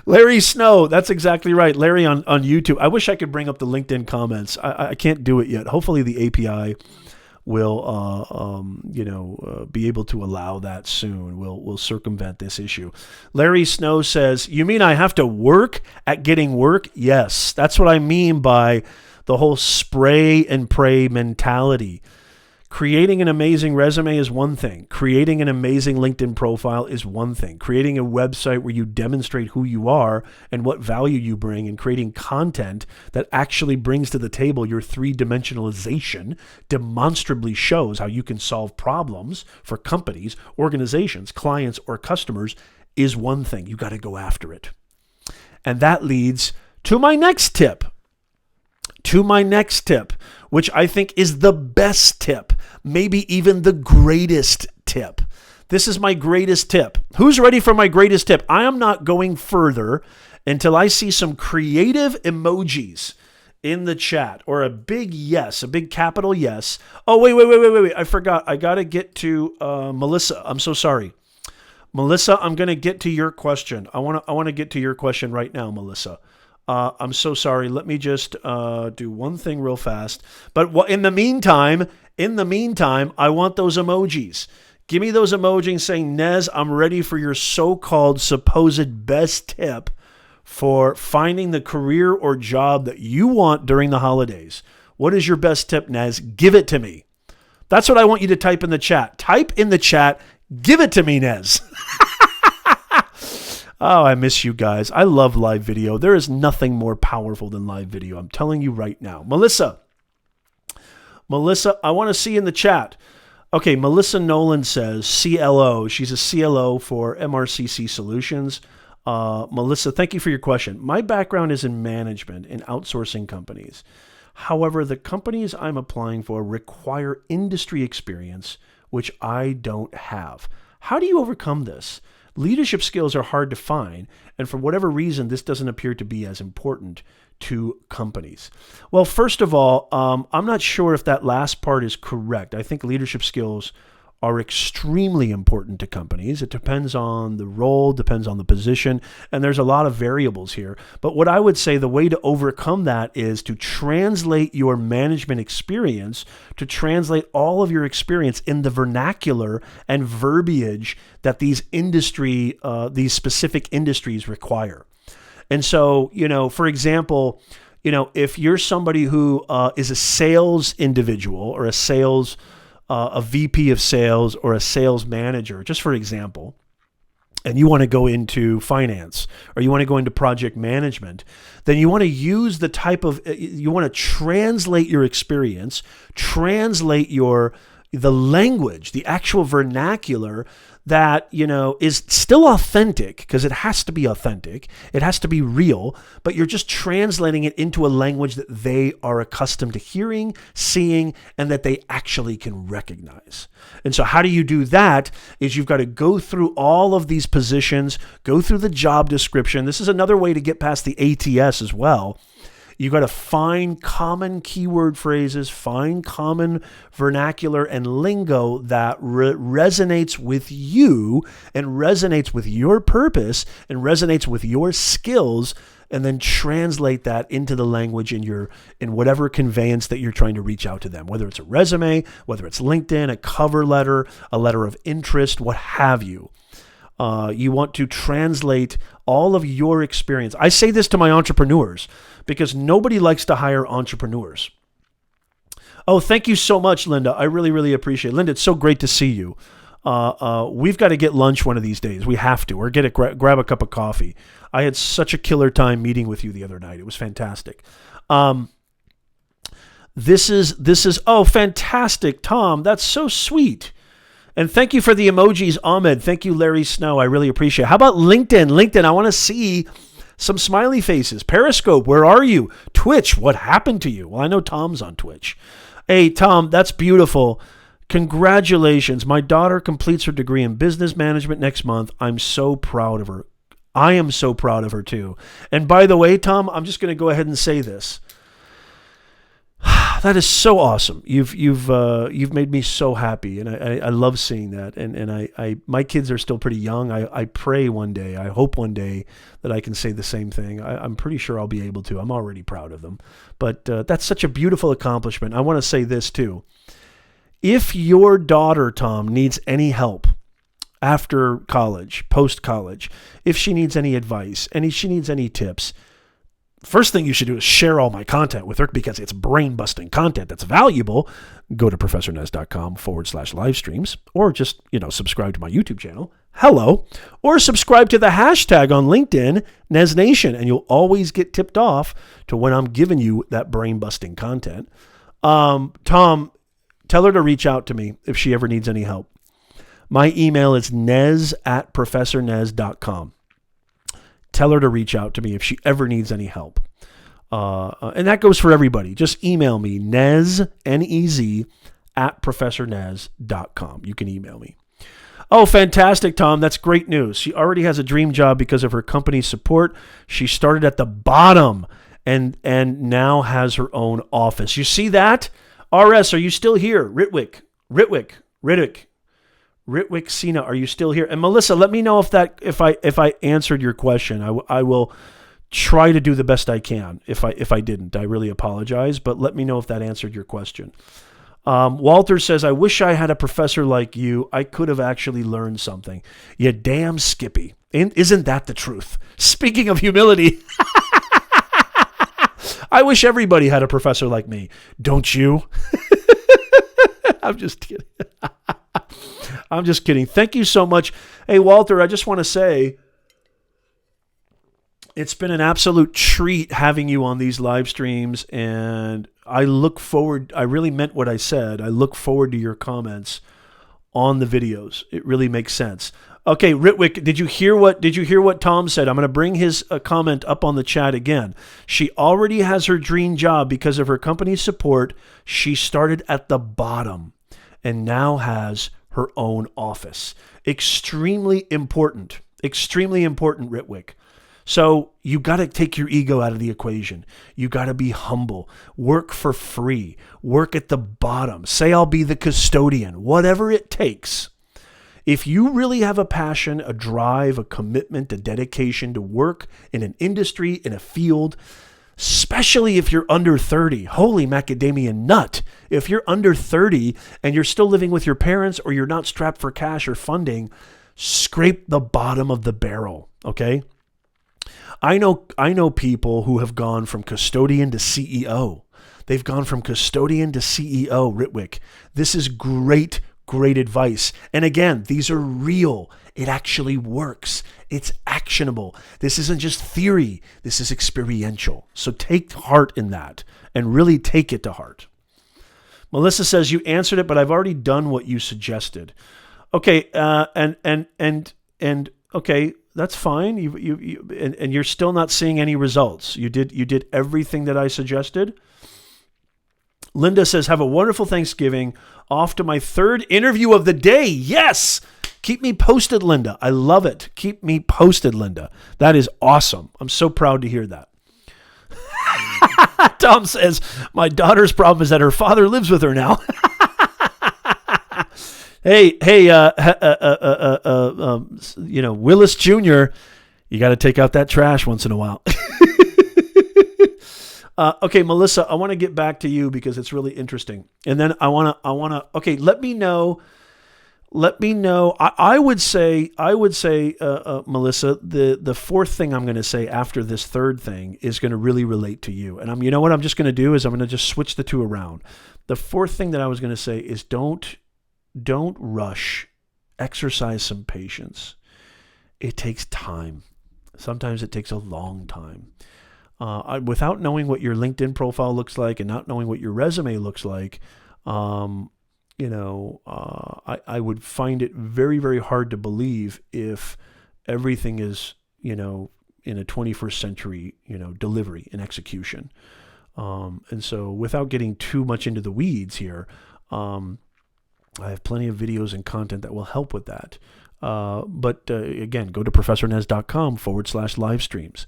Larry Snow, that's exactly right. Larry on YouTube. I wish I could bring up the LinkedIn comments. I can't do it yet. Hopefully the API will, be able to allow that soon. We'll circumvent this issue. Larry Snow says, you mean I have to work at getting work? Yes, that's what I mean by the whole spray and pray mentality. Creating an amazing resume is one thing. Creating an amazing LinkedIn profile is one thing. Creating a website where you demonstrate who you are and what value you bring, and creating content that actually brings to the table your three-dimensionalization, demonstrably shows how you can solve problems for companies, organizations, clients, or customers is one thing. You got to go after it. And that leads to my next tip. Which I think is the best tip, maybe even the greatest tip. This is my greatest tip. Who's ready for my greatest tip? I am not going further until I see some creative emojis in the chat, or a big yes, a big capital yes. Oh, wait. I forgot. I got to get to Melissa. I'm so sorry. Melissa, I'm going to get to your question. I want to get to your question right now, Melissa. I'm so sorry. Let me just do one thing real fast. But in the meantime, I want those emojis. Give me those emojis saying, Nez, I'm ready for your so-called supposed best tip for finding the career or job that you want during the holidays. What is your best tip, Nez? Give it to me. That's what I want you to type in the chat. Type in the chat, give it to me, Nez. Oh, I miss you guys. I love live video. There is nothing more powerful than live video. I'm telling you right now. Melissa, I want to see in the chat. Okay, Melissa Nolan says CLO. She's a CLO for MRCC Solutions. Melissa, thank you for your question. My background is in management in outsourcing companies. However, the companies I'm applying for require industry experience, which I don't have. How do you overcome this? Leadership skills are hard to find, and for whatever reason, this doesn't appear to be as important to companies. Well, first of all, I'm not sure if that last part is correct. I think leadership skills are extremely important to companies. It depends on the role, depends on the position, and there's a lot of variables here. But what I would say the way to overcome that is to translate your management experience, to translate all of your experience in the vernacular and verbiage that these specific industries require. And so, for example, if you're somebody who is a sales individual or a VP of sales or a sales manager, just for example, and you want to go into finance or you want to go into project management, then you want to use you want to translate your experience, translate the language, the actual vernacular that, is still authentic, because it has to be authentic. It has to be real, but you're just translating it into a language that they are accustomed to hearing, seeing, and that they actually can recognize. And so how do you do that is you've got to go through all of these positions, go through the job description. This is another way to get past the ATS as well. You got to find common keyword phrases, find common vernacular and lingo that resonates with you and resonates with your purpose and resonates with your skills, and then translate that into the language in whatever conveyance that you're trying to reach out to them, whether it's a resume, whether it's LinkedIn, a cover letter, a letter of interest, what have you. You want to translate all of your experience. I say this to my entrepreneurs because nobody likes to hire entrepreneurs. Oh, thank you so much, Linda. I really, really appreciate it. Linda, it's so great to see you. We've got to get lunch one of these days. We have to, or grab a cup of coffee. I had such a killer time meeting with you the other night. It was fantastic. This is, oh, fantastic, Tom. That's so sweet. And thank you for the emojis, Ahmed. Thank you, Larry Snow. I really appreciate it. How about LinkedIn? LinkedIn, I want to see some smiley faces. Periscope, where are you? Twitch, what happened to you? Well, I know Tom's on Twitch. Hey, Tom, that's beautiful. Congratulations. My daughter completes her degree in business management next month. I'm so proud of her. I am so proud of her, too. And by the way, Tom, I'm just going to go ahead and say this. That is so awesome. You've made me so happy, and I love seeing that. And I my kids are still pretty young. I pray one day, I hope one day that I can say the same thing. I'm pretty sure I'll be able to. I'm already proud of them. But that's such a beautiful accomplishment. I want to say this too. If your daughter, Tom, needs any help after college, post-college, if she needs any advice, she needs any tips, first thing you should do is share all my content with her because it's brain-busting content that's valuable. Go to professornez.com/live streams, or just, subscribe to my YouTube channel. Hello. Or subscribe to the hashtag on LinkedIn, Nez Nation, and you'll always get tipped off to when I'm giving you that brain-busting content. Tom, tell her to reach out to me if she ever needs any help. My email is nez@professornez.com. Tell her to reach out to me if she ever needs any help. And that goes for everybody. Just email me, Nez, N-E-Z, @professornez.com. You can email me. Oh, fantastic, Tom. That's great news. She already has a dream job because of her company's support. She started at the bottom and now has her own office. You see that? RS, are you still here? Ritwick, Sina, are you still here? And Melissa, let me know if I answered your question. I will try to do the best I can. If I didn't, I really apologize. But let me know if that answered your question. Walter says, I wish I had a professor like you. I could have actually learned something. You damn Skippy. Isn't that the truth? Speaking of humility, I wish everybody had a professor like me. Don't you? I'm just kidding. I'm just kidding. Thank you so much. Hey, Walter, I just want to say it's been an absolute treat having you on these live streams, and I look forward. I really meant what I said. I look forward to your comments on the videos. It really makes sense. Okay, Ritwick, did you hear what Tom said? I'm going to bring his comment up on the chat again. She already has her dream job because of her company's support. She started at the bottom and now has her own office. Extremely important, Ritwick. So you got to take your ego out of the equation. You got to be humble. Work for free. Work at the bottom. Say, I'll be the custodian. Whatever it takes. If you really have a passion, a drive, a commitment, a dedication to work in an industry, in a field, especially if you're under 30, holy macadamia nut. If you're under 30 and you're still living with your parents or you're not strapped for cash or funding, scrape the bottom of the barrel, okay? I know people who have gone from custodian to CEO. They've gone from custodian to CEO, Ritwick. This is great advice. And again, these are real. It actually works. It's actionable. This isn't just theory. This is experiential. So take heart in that and really take it to heart. Melissa says, you answered it, but I've already done what you suggested. Okay. And okay, that's fine. And you're still not seeing any results. You did everything that I suggested. Linda says, have a wonderful Thanksgiving. Off to my third interview of the day. Yes. Keep me posted, Linda. I love it. Keep me posted, Linda. That is awesome. I'm so proud to hear that. Tom says, my daughter's problem is that her father lives with her now. Hey, Willis Jr., you got to take out that trash once in a while. Okay, Melissa, I want to get back to you because it's really interesting. And then I want to, okay, let me know. I would say, Melissa, the fourth thing I'm going to say after this third thing is going to really relate to you. And you know what I'm just going to do is I'm going to just switch the two around. The fourth thing that I was going to say is don't rush. Exercise some patience. It takes time. Sometimes it takes a long time. Without knowing what your LinkedIn profile looks like and not knowing what your resume looks like, I would find it very, very hard to believe if everything is, in a 21st century, delivery and execution. And so without getting too much into the weeds here, I have plenty of videos and content that will help with that. But again, go to professornez.com/live streams.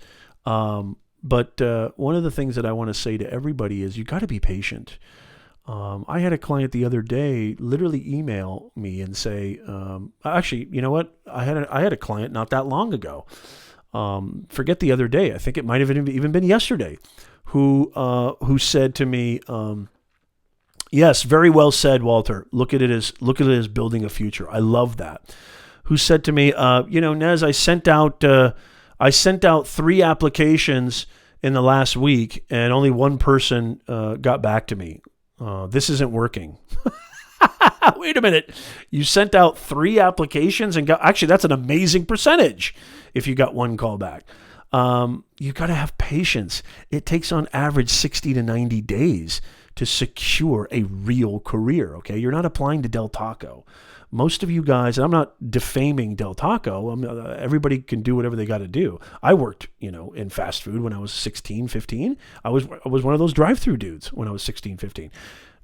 But one of the things that I want to say to everybody is you got to be patient. I had a client the other day literally email me and say, actually, you know what? I had a client not that long ago. Forget the other day. I think it might have even been yesterday, who said to me, yes, very well said, Walter. Look at it as building a future. I love that. Who said to me, Nez, I sent out 3 applications in the last week, and only one person got back to me. This isn't working. Wait a minute. You sent out 3 applications and actually, that's an amazing percentage if you got one call back. You got to have patience. It takes on average 60 to 90 days to secure a real career. Okay. You're not applying to Del Taco. Most of you guys, and I'm not defaming Del Taco. Everybody can do whatever they got to do. I worked, in fast food when I was 16, 15. I was one of those drive-through dudes when I was 16, 15.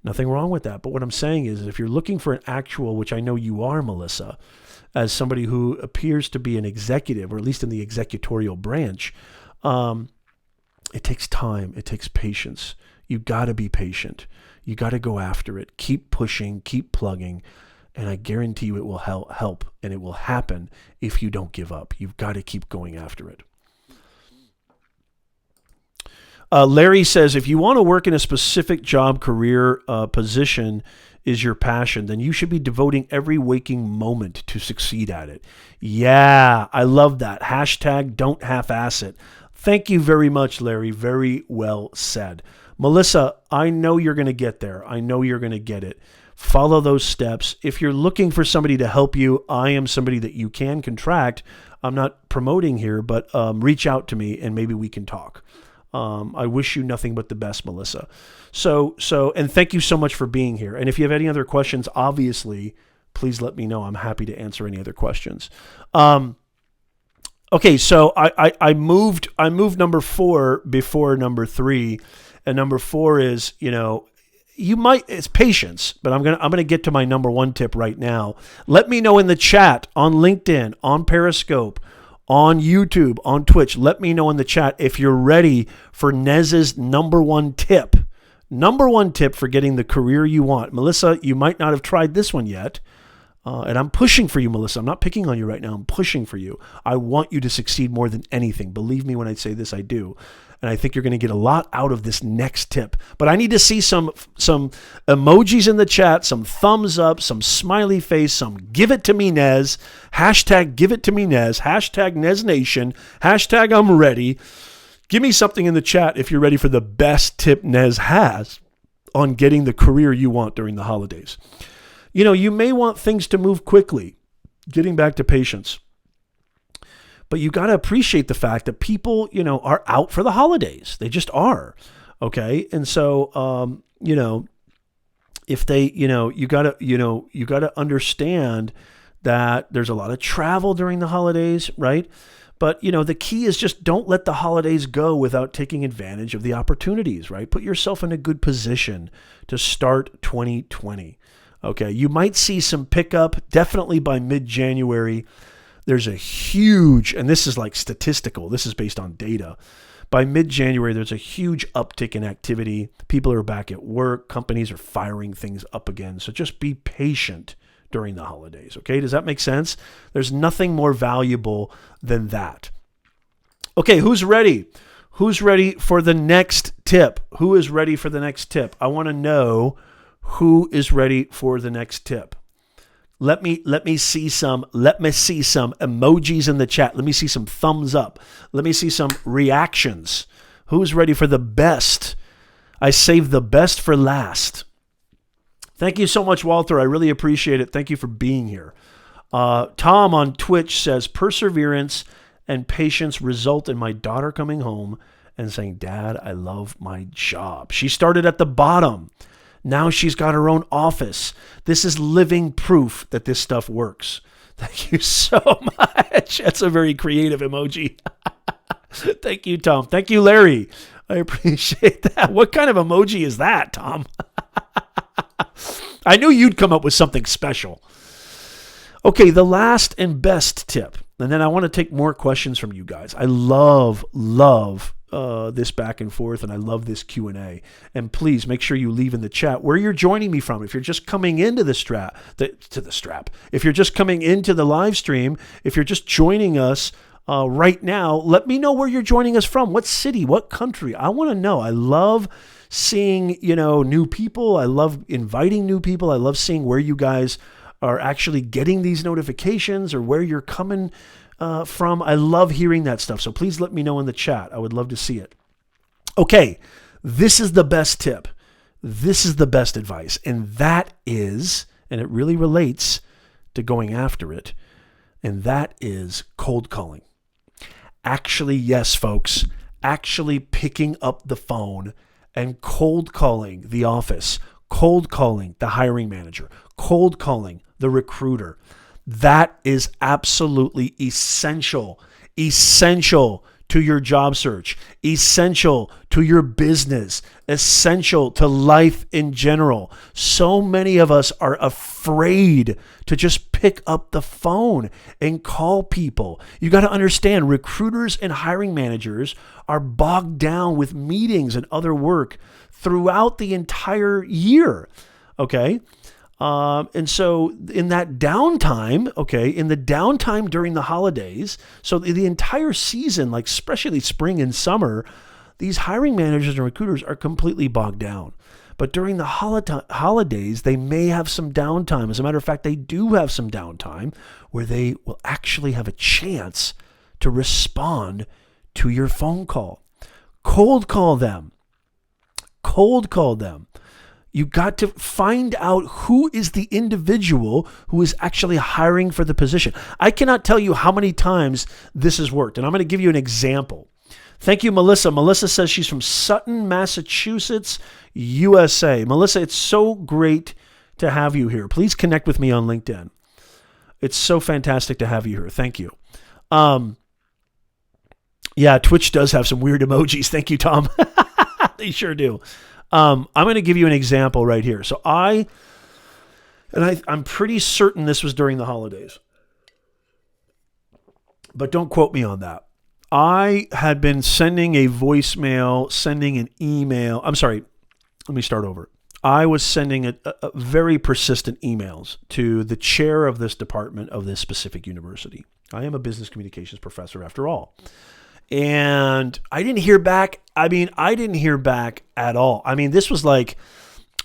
Nothing wrong with that. But what I'm saying is if you're looking for an actual, which I know you are, Melissa, as somebody who appears to be an executive, or at least in the executorial branch, it takes time. It takes patience. You got to be patient. You got to go after it. Keep pushing, keep plugging. And I guarantee you it will help, and it will happen if you don't give up. You've got to keep going after it. Larry says, if you want to work in a specific job, career, position is your passion, then you should be devoting every waking moment to succeed at it. Yeah, I love that. Hashtag don't half-ass it. Thank you very much, Larry. Very well said. Melissa, I know you're going to get there. I know you're going to get it. Follow those steps. If you're looking for somebody to help you, I am somebody that you can contract. I'm not promoting here, but reach out to me and maybe we can talk. I wish you nothing but the best, Melissa. And thank you so much for being here. And if you have any other questions, obviously, please let me know. I'm happy to answer any other questions. Okay, so I moved number 4 before number 3, and number 4 is, it's patience, but I'm gonna get to my number 1 tip right now. Let me know in the chat on LinkedIn, on Periscope, on YouTube, on Twitch. Let me know in the chat if you're ready for Nez's number 1 tip. Number 1 tip for getting the career you want. Melissa, you might not have tried this one yet. And I'm pushing for you, Melissa. I'm not picking on you right now. I'm pushing for you. I want you to succeed more than anything. Believe me when I say this, I do. And I think you're going to get a lot out of this next tip. But I need to see some emojis in the chat, some thumbs up, some smiley face, some give it to me, Nez. Hashtag give it to me, Nez. Hashtag Nez Nation. Hashtag I'm ready. Give me something in the chat if you're ready for the best tip Nez has on getting the career you want during the holidays. You may want things to move quickly, getting back to patience. But you got to appreciate the fact that people, are out for the holidays. They just are. Okay. And so, if they, you got to understand that there's a lot of travel during the holidays, right? But, the key is just don't let the holidays go without taking advantage of the opportunities, right? Put yourself in a good position to start 2020. Okay, you might see some pickup definitely by mid-January. There's a huge, and this is like statistical, this is based on data. By mid-January, there's a huge uptick in activity. People are back at work. Companies are firing things up again. So just be patient during the holidays. Okay, does that make sense? There's nothing more valuable than that. Okay, who's ready? Who's ready for the next tip? Who is ready for the next tip? I want to know who is ready for the next tip. Let me see some emojis in the chat. Let me see some thumbs up. Let me see some reactions. Who's ready for the best? I saved the best for last. Thank you so much, Walter. I really appreciate it. Thank you for being here. Tom on Twitch says, perseverance and patience result in my daughter coming home and saying, Dad, I love my job. She started at the bottom. Now she's got her own office. This is living proof that this stuff works. Thank you so much. That's a very creative emoji. Thank you, Tom. Thank you, Larry. I appreciate that. What kind of emoji is that, Tom? I knew you'd come up with something special. Okay, the last and best tip. And then I want to take more questions from you guys. I love this back and forth, and I love this Q&A. And please make sure you leave in the chat where you're joining me from. If you're just coming into if you're just coming into the live stream, if you're just joining us right now, let me know where you're joining us from. What city, what country? I want to know. I love seeing, new people. I love inviting new people. I love seeing where you guys are actually getting these notifications or where you're coming from. I love hearing that stuff. So please let me know in the chat. I would love to see it. Okay, this is the best tip. This is the best advice. And that is, and it really relates to going after it, and that is cold calling. Actually, yes, folks, actually picking up the phone and cold calling the office, cold calling the hiring manager, cold calling the recruiter. That is absolutely essential to your job search, essential to your business, essential to life in general. So many of us are afraid to just pick up the phone and call people. You got to understand, recruiters and hiring managers are bogged down with meetings and other work throughout the entire year. Okay. And so in that downtime, in the downtime during the holidays, so the entire season, like especially spring and summer, these hiring managers and recruiters are completely bogged down. But during the holidays, they may have some downtime. As a matter of fact, they do have some downtime where they will actually have a chance to respond to your phone call. Cold call them. You got to find out who is the individual who is actually hiring for the position. I cannot tell you how many times this has worked, and I'm going to give you an example. Thank you, Melissa. Melissa says she's from Sutton, Massachusetts, USA. Melissa, it's so great to have you here. Please connect with me on LinkedIn. It's so fantastic to have you here. Thank you. Yeah, Twitch does have some weird emojis. Thank you, Tom. They sure do. I'm going to give you an example right here. So I'm pretty certain this was during the holidays, but don't quote me on that. I had been sending a voicemail, sending an email. I'm sorry. Let me start over. I was sending a very persistent emails to the chair of this department of this specific university. I am a business communications professor after all. And I didn't hear back. I didn't hear back at all. This was like,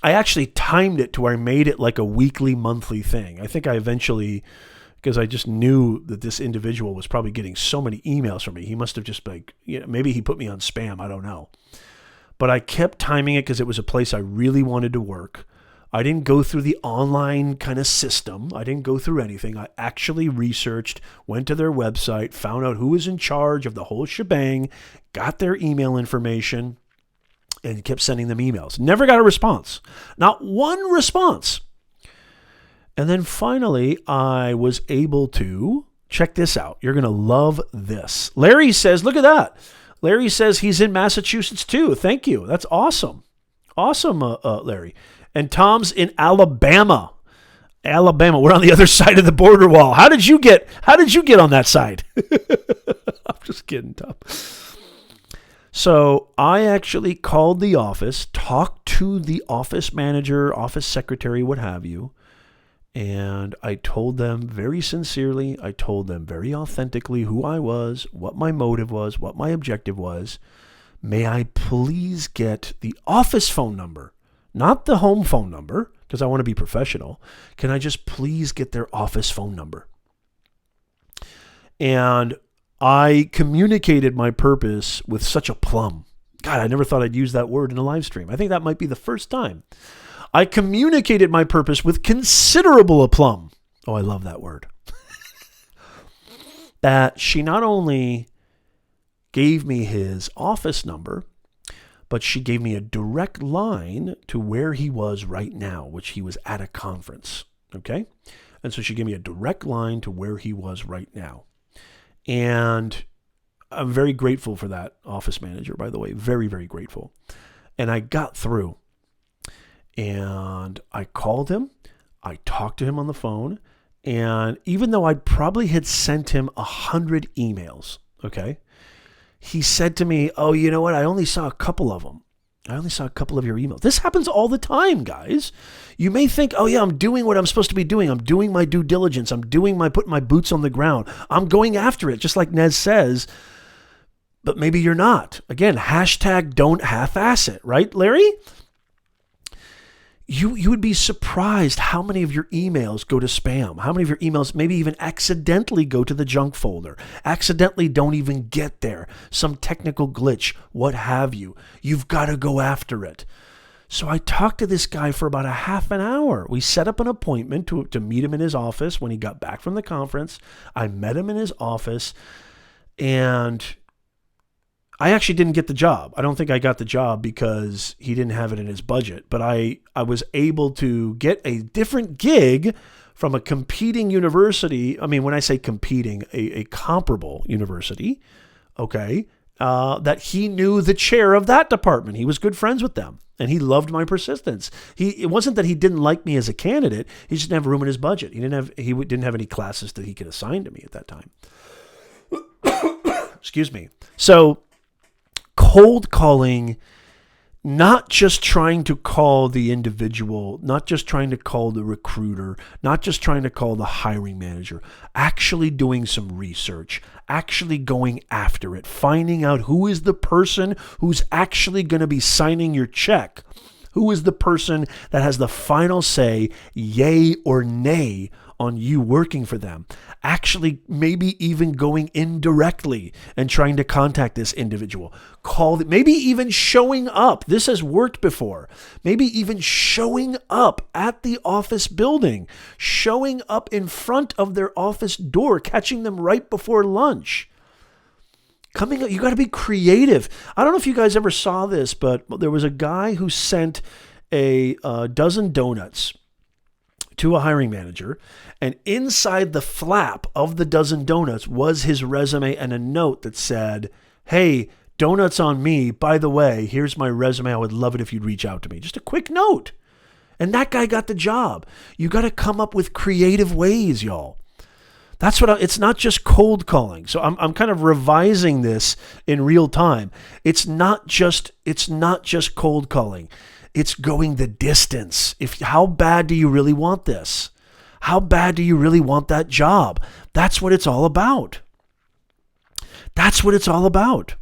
I actually timed it to where I made it like a weekly, monthly thing. I think I eventually, because I just knew that this individual was probably getting so many emails from me. He must have just maybe he put me on spam. I don't know. But I kept timing it because it was a place I really wanted to work. I didn't go through the online kind of system. I didn't go through anything. I actually researched, went to their website, found out who was in charge of the whole shebang, got their email information, and kept sending them emails. Never got a response. Not one response. And then finally, I was able to, check this out. You're going to love this. Larry says, look at that. Larry says he's in Massachusetts too. Thank you. That's awesome. Awesome, Larry. And Tom's in Alabama. We're on the other side of the border wall. How did you get on that side? I'm just kidding, Tom. So I actually called the office, talked to the office manager, office secretary, what have you. And I told them very sincerely, I told them very authentically who I was, what my motive was, what my objective was. May I please get the office phone number? Not the home phone number, because I want to be professional. Can I just please get their office phone number? And I communicated my purpose with such aplomb. God, I never thought I'd use that word in a live stream. I think that might be the first time. I communicated my purpose with considerable aplomb. Oh, I love that word. That she not only gave me his office number, but she gave me a direct line to where he was right now, which he was at a conference. Okay? And so she gave me a direct line to where he was right now. And I'm very grateful for that office manager, by the way. Very, very grateful. And I got through. And I called him. I talked to him on the phone. And even though I probably had sent him 100 emails, okay, he said to me, oh, you know what? I only saw a couple of them. I only saw a couple of your emails. This happens all the time, guys. You may think, oh yeah, I'm doing what I'm supposed to be doing. I'm doing my due diligence. I'm putting my boots on the ground. I'm going after it, just like Nez says. But maybe you're not. Again, hashtag don't half-ass it, right, Larry? You would be surprised how many of your emails go to spam, how many of your emails maybe even accidentally go to the junk folder, accidentally don't even get there, some technical glitch, what have you. You've got to go after it. So I talked to this guy for about a half an hour. We set up an appointment to meet him in his office when he got back from the conference. I met him in his office, and I actually didn't get the job. I don't think I got the job because he didn't have it in his budget. But I was able to get a different gig from a competing university. I mean, when I say competing, a comparable university, okay, that he knew the chair of that department. He was good friends with them, and he loved my persistence. It wasn't that he didn't like me as a candidate. He just didn't have room in his budget. He didn't have any classes that he could assign to me at that time. Excuse me. So cold calling, not just trying to call the individual, not just trying to call the recruiter, not just trying to call the hiring manager, actually doing some research, actually going after it, finding out who is the person who's actually going to be signing your check, who is the person that has the final say, yay or nay, on you working for them. Actually, maybe even going indirectly and trying to contact this individual. Maybe even showing up. This has worked before. Maybe even showing up at the office building, showing up in front of their office door, catching them right before lunch. You got to be creative. I don't know if you guys ever saw this, but there was a guy who sent a dozen donuts to a hiring manager, and inside the flap of the dozen donuts was his resume and a note that said, "Hey, donuts on me. By the way, here's my resume. I would love it if you'd reach out to me." Just a quick note. And that guy got the job. You got to come up with creative ways, y'all. That's it's not just cold calling. So I'm kind of revising this in real time. It's not just cold calling. It's going the distance. How bad do you really want this? How bad do you really want that job? That's what it's all about. That's what it's all about.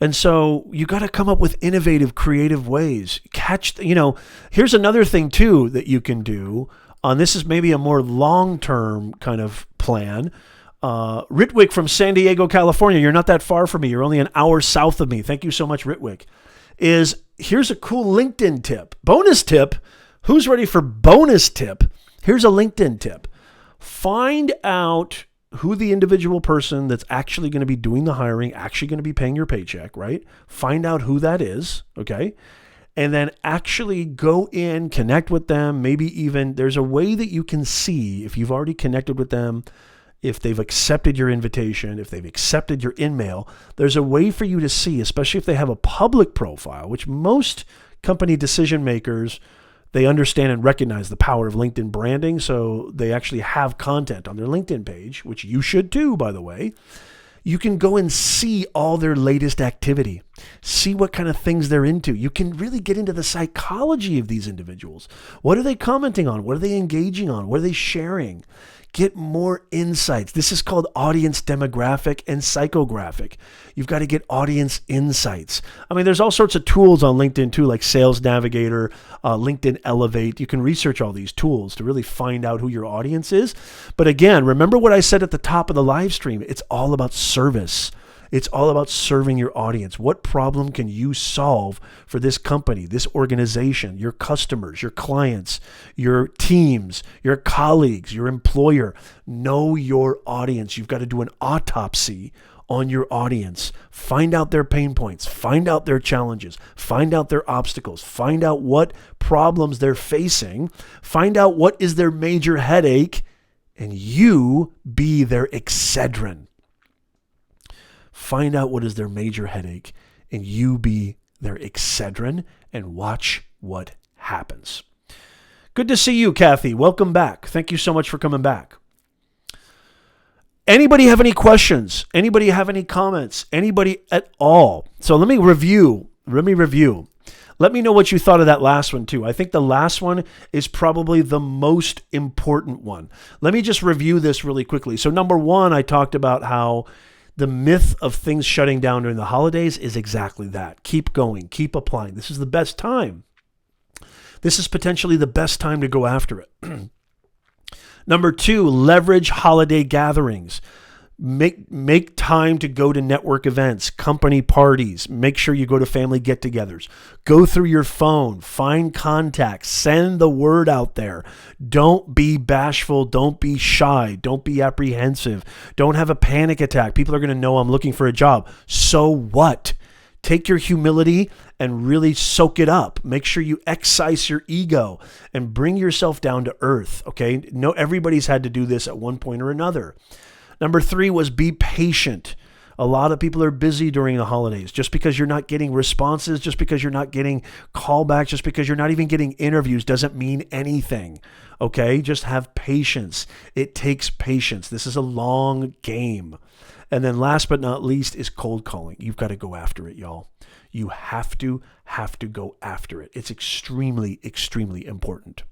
And so you got to come up with innovative, creative ways. Here's another thing too that you can do. This is maybe a more long-term kind of plan. Ritwick from San Diego, California. You're not that far from me. You're only an hour south of me. Thank you so much, Ritwick. Here's a cool LinkedIn tip. Bonus tip. Who's ready for bonus tip? Here's a LinkedIn tip. Find out who the individual person that's actually going to be doing the hiring, actually going to be paying your paycheck, right? Find out who that is, okay? And then actually go in, connect with them. Maybe even there's a way that you can see if you've already connected with them, if they've accepted your invitation, if they've accepted your email. There's a way for you to see, especially if they have a public profile, which most company decision makers, they understand and recognize the power of LinkedIn branding. So they actually have content on their LinkedIn page, which you should too, by the way. You can go and see all their latest activity, see what kind of things they're into. You can really get into the psychology of these individuals. What are they commenting on? What are they engaging on? What are they sharing? Get more insights. This is called audience demographic and psychographic. You've got to get audience insights. I mean, there's all sorts of tools on LinkedIn too, like Sales Navigator, LinkedIn Elevate. You can research all these tools to really find out who your audience is. But again, remember what I said at the top of the live stream. It's all about service. It's all about serving your audience. What problem can you solve for this company, this organization, your customers, your clients, your teams, your colleagues, your employer? Know your audience. You've got to do an autopsy on your audience. Find out their pain points. Find out their challenges. Find out their obstacles. Find out what problems they're facing. Find out what is their major headache, and you be their Excedrin. Find out what is their major headache, and you be their Excedrin, and watch what happens. Good to see you, Kathy. Welcome back. Thank you so much for coming back. Anybody have any questions? Anybody have any comments? Anybody at all? So let me review. Let me know what you thought of that last one too. I think the last one is probably the most important one. Let me just review this really quickly. So number one, I talked about how the myth of things shutting down during the holidays is exactly that. Keep going, keep applying. This is the best time. This is potentially the best time to go after it. Number 2, leverage holiday gatherings. Make time to go to network events, company parties. Make sure you go to family get-togethers. Go through your phone, find contacts, send the word out there. Don't be bashful. Don't be shy. Don't be apprehensive. Don't have a panic attack. People are going to know I'm looking for a job. So what? Take your humility and really soak it up. Make sure you excise your ego and bring yourself down to earth. Okay? No, everybody's had to do this at one point or another. Number 3 was be patient. A lot of people are busy during the holidays. Just because you're not getting responses, just because you're not getting callbacks, just because you're not even getting interviews doesn't mean anything. Okay? Just have patience. It takes patience. This is a long game. And then last but not least is cold calling. You've got to go after it, y'all. You have to go after it. It's extremely, extremely important.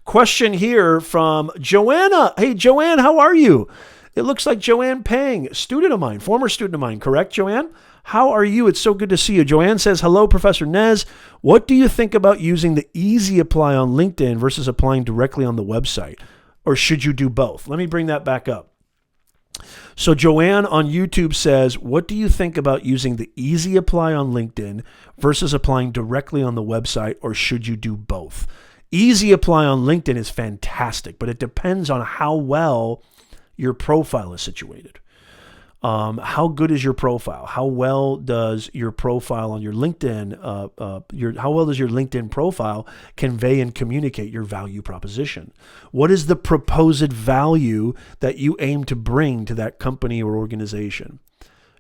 Question here from Joanna. Hey, Joanne, how are you? It looks like Joanne Pang, student of mine, former student of mine, correct, Joanne? How are you? It's so good to see you. Joanne says, hello, Professor Nez. What do you think about using the easy apply on LinkedIn versus applying directly on the website? Or should you do both? Let me bring that back up. So Joanne on YouTube says, what do you think about using the easy apply on LinkedIn versus applying directly on the website, or should you do both? Easy apply on LinkedIn is fantastic, but it depends on how well your profile is situated. How good is your profile? How well does your profile on your LinkedIn, how well does your LinkedIn profile convey and communicate your value proposition? What is the proposed value that you aim to bring to that company or organization?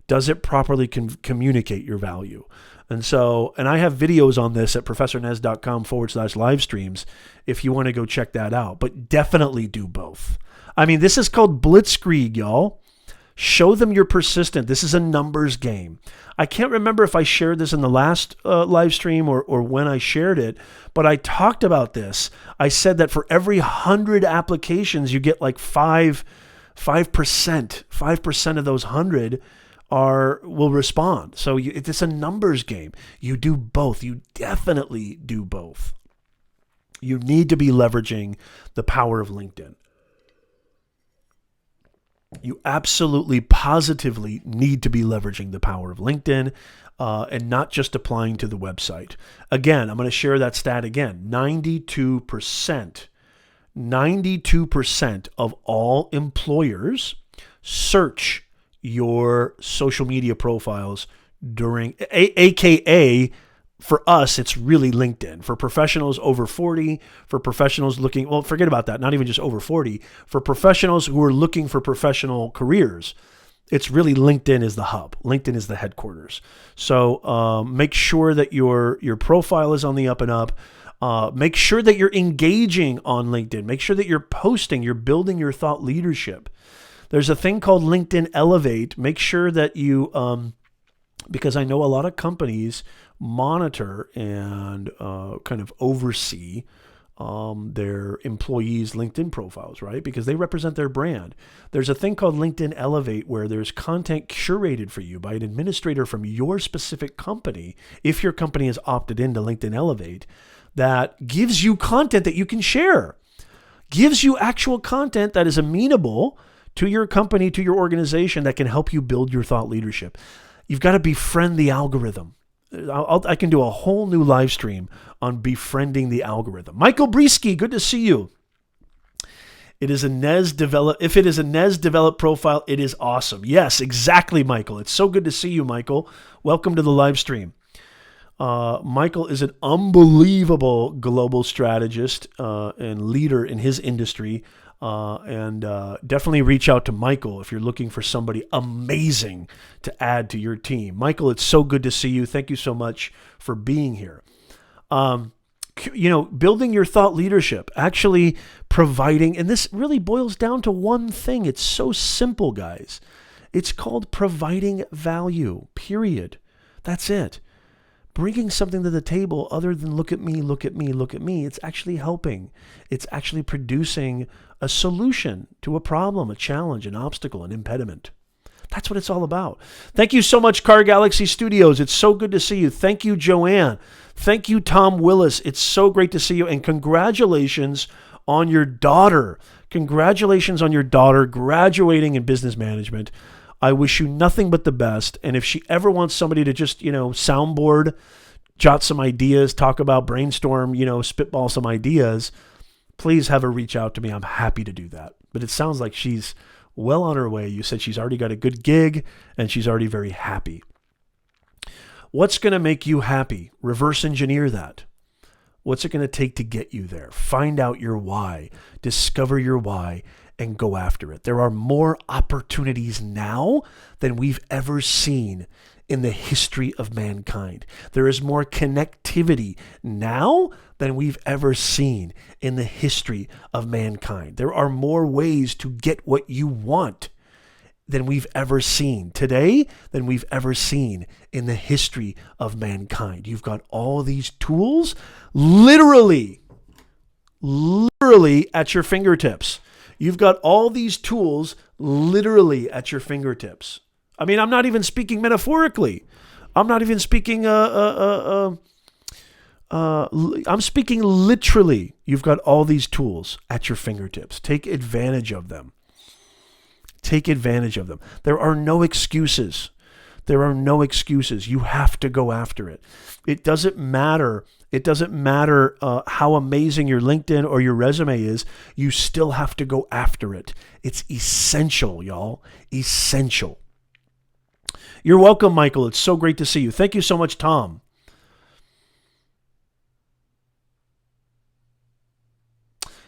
Does it properly communicate your value? And I have videos on this at professornez.com/live streams if you want to go check that out, but definitely do both. I mean, this is called blitzkrieg, y'all. Show them you're persistent. This is a numbers game. I can't remember if I shared this in the last live stream or when I shared it, but I talked about this. I said that for every 100 applications, you get like 5%. 5% of those 100 will respond. So it's a numbers game. You do both. You definitely do both. You need to be leveraging the power of LinkedIn. You absolutely, positively need to be leveraging the power of LinkedIn and not just applying to the website. Again, I'm going to share that stat again. 92% of all employers search your social media profiles during, AKA, for us, it's really LinkedIn. For professionals over 40, for professionals looking, well, forget about that, not even just over 40. For professionals who are looking for professional careers, it's really LinkedIn is the hub. LinkedIn is the headquarters. So make sure that your profile is on the up and up. Make sure that you're engaging on LinkedIn. Make sure that you're posting, you're building your thought leadership. There's a thing called LinkedIn Elevate. Make sure that you, because I know a lot of companies monitor and kind of oversee their employees' LinkedIn profiles, right? Because they represent their brand. There's a thing called LinkedIn Elevate where there's content curated for you by an administrator from your specific company, if your company has opted into LinkedIn Elevate, that gives you content that you can share, gives you actual content that is amenable to your company, to your organization, that can help you build your thought leadership. You've got to befriend the algorithm. I can do a whole new live stream on befriending the algorithm. Michael Brisky, good to see you. If it is a Nez developed profile, it is awesome. Yes, exactly, Michael. It's so good to see you, Michael. Welcome to the live stream. Michael is an unbelievable global strategist and leader in his industry. And definitely reach out to Michael if you're looking for somebody amazing to add to your team. Michael, it's so good to see you. Thank you so much for being here. Building your thought leadership, actually providing, and this really boils down to one thing. It's so simple, guys. It's called providing value, period. That's it. Bringing something to the table other than look at me, look at me, look at me. It's actually helping. It's actually producing a solution to a problem, a challenge, an obstacle, an impediment. That's what it's all about. Thank you so much, Car Galaxy Studios. It's so good to see you. Thank you, Joanne. Thank you, Tom Willis. It's so great to see you. And congratulations on your daughter. Congratulations on your daughter graduating in business management. I wish you nothing but the best. And if she ever wants somebody to just, soundboard, jot some ideas, talk about, brainstorm, spitball some ideas, please have her reach out to me. I'm happy to do that. But it sounds like she's well on her way. You said she's already got a good gig and she's already very happy. What's going to make you happy? Reverse engineer that. What's it going to take to get you there? Find out your why. Discover your why and go after it. There are more opportunities now than we've ever seen in the history of mankind. There is more connectivity now than we've ever seen in the history of mankind. There are more ways to get what you want than we've ever seen today, than we've ever seen in the history of mankind. You've got all these tools literally at your fingertips. You've got all these tools literally at your fingertips. I mean, I'm not even speaking metaphorically. I'm not even speaking, I'm speaking literally. You've got all these tools at your fingertips. Take advantage of them. Take advantage of them. There are no excuses. There are no excuses. You have to go after it. It doesn't matter. It doesn't matter how amazing your LinkedIn or your resume is. You still have to go after it. It's essential, y'all. Essential. You're welcome, Michael. It's so great to see you. Thank you so much, Tom.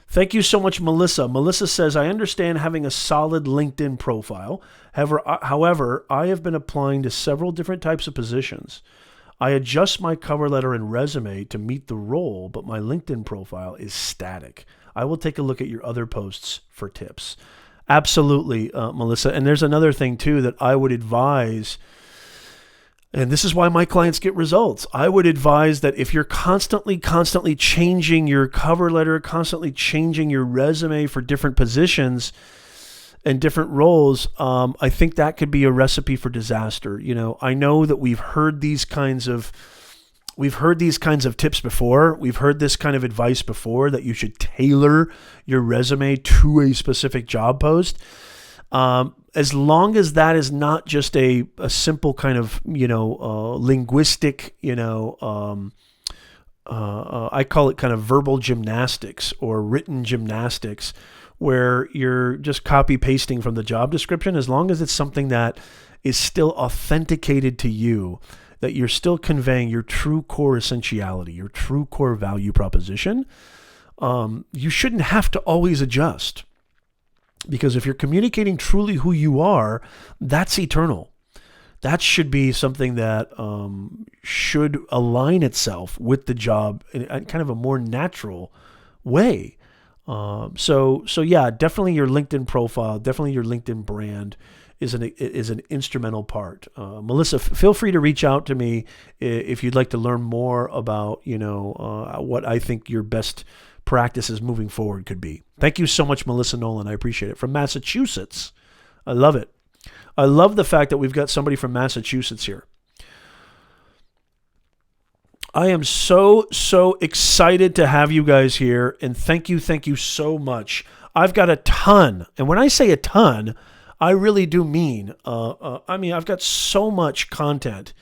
Thank you so much, Melissa. Melissa says, I understand having a solid LinkedIn profile. However, I have been applying to several different types of positions. I adjust my cover letter and resume to meet the role, but my LinkedIn profile is static. I will take a look at your other posts for tips. Absolutely, Melissa. And there's another thing, too, that I would advise. And this is why my clients get results. I would advise that if you're constantly changing your cover letter, constantly changing your resume for different positions and different roles, I think that could be a recipe for disaster. I know that we've heard these kinds of tips before. We've heard this kind of advice before, that you should tailor your resume to a specific job post. As long as that is not just a simple kind of, linguistic, I call it kind of verbal gymnastics or written gymnastics, where you're just copy pasting from the job description. As long as it's something that is still authenticated to you, that you're still conveying your true core essentiality, your true core value proposition, you shouldn't have to always adjust. Because if you're communicating truly who you are, that's eternal. That should be something that should align itself with the job in kind of a more natural way. So yeah, definitely your LinkedIn profile, definitely your LinkedIn brand is an instrumental part. Melissa, feel free to reach out to me if you'd like to learn more about what I think your best practices moving forward could be. Thank you so much, Melissa Nolan. I appreciate it. From Massachusetts. I love it. I love the fact that we've got somebody from Massachusetts here. I am so excited to have you guys here, and thank you so much. I've got a ton, and when I say a ton, I really do mean, I've got so much content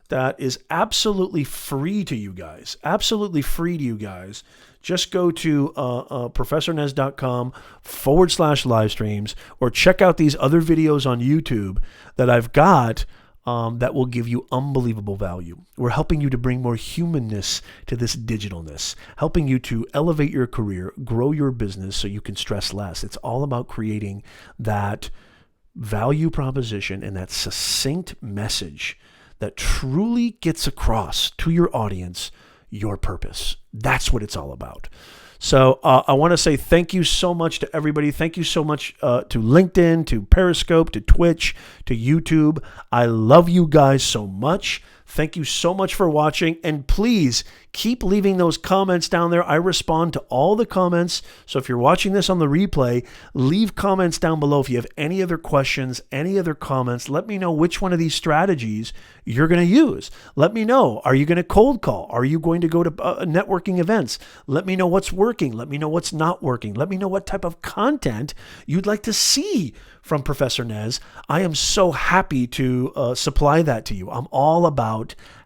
that is absolutely free to you guys. Absolutely free to you guys. Just go to professornez.com/live streams, or check out these other videos on YouTube that I've got that will give you unbelievable value. We're helping you to bring more humanness to this digitalness, helping you to elevate your career, grow your business so you can stress less. It's all about creating that value proposition and that succinct message that truly gets across to your audience your purpose. That's what it's all about. So I want to say thank you so much to everybody. Thank you so much to LinkedIn, to Periscope, to Twitch, to YouTube. I love you guys so much. Thank you so much for watching. And please keep leaving those comments down there. I respond to all the comments. So if you're watching this on the replay, leave comments down below. If you have any other questions, any other comments, let me know which one of these strategies you're going to use. Let me know. Are you going to cold call? Are you going to go to networking events? Let me know what's working. Let me know what's not working. Let me know what type of content you'd like to see from Professor Nez. I am so happy to supply that to you. I'm all about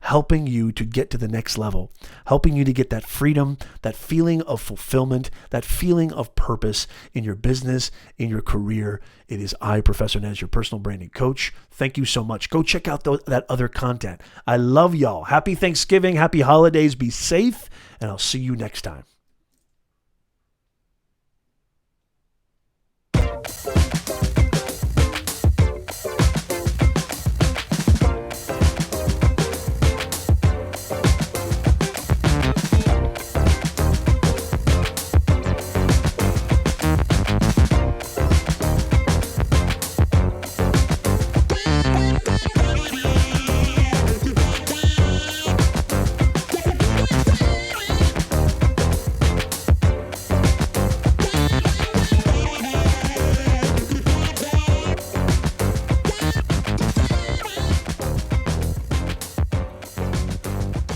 helping you to get to the next level, helping you to get that freedom, that feeling of fulfillment, that feeling of purpose in your business, in your career. It is I, Professor Nez, your personal branding coach. Thank you so much. Go check out that other content. I love y'all. Happy Thanksgiving. Happy holidays. Be safe. And I'll see you next time.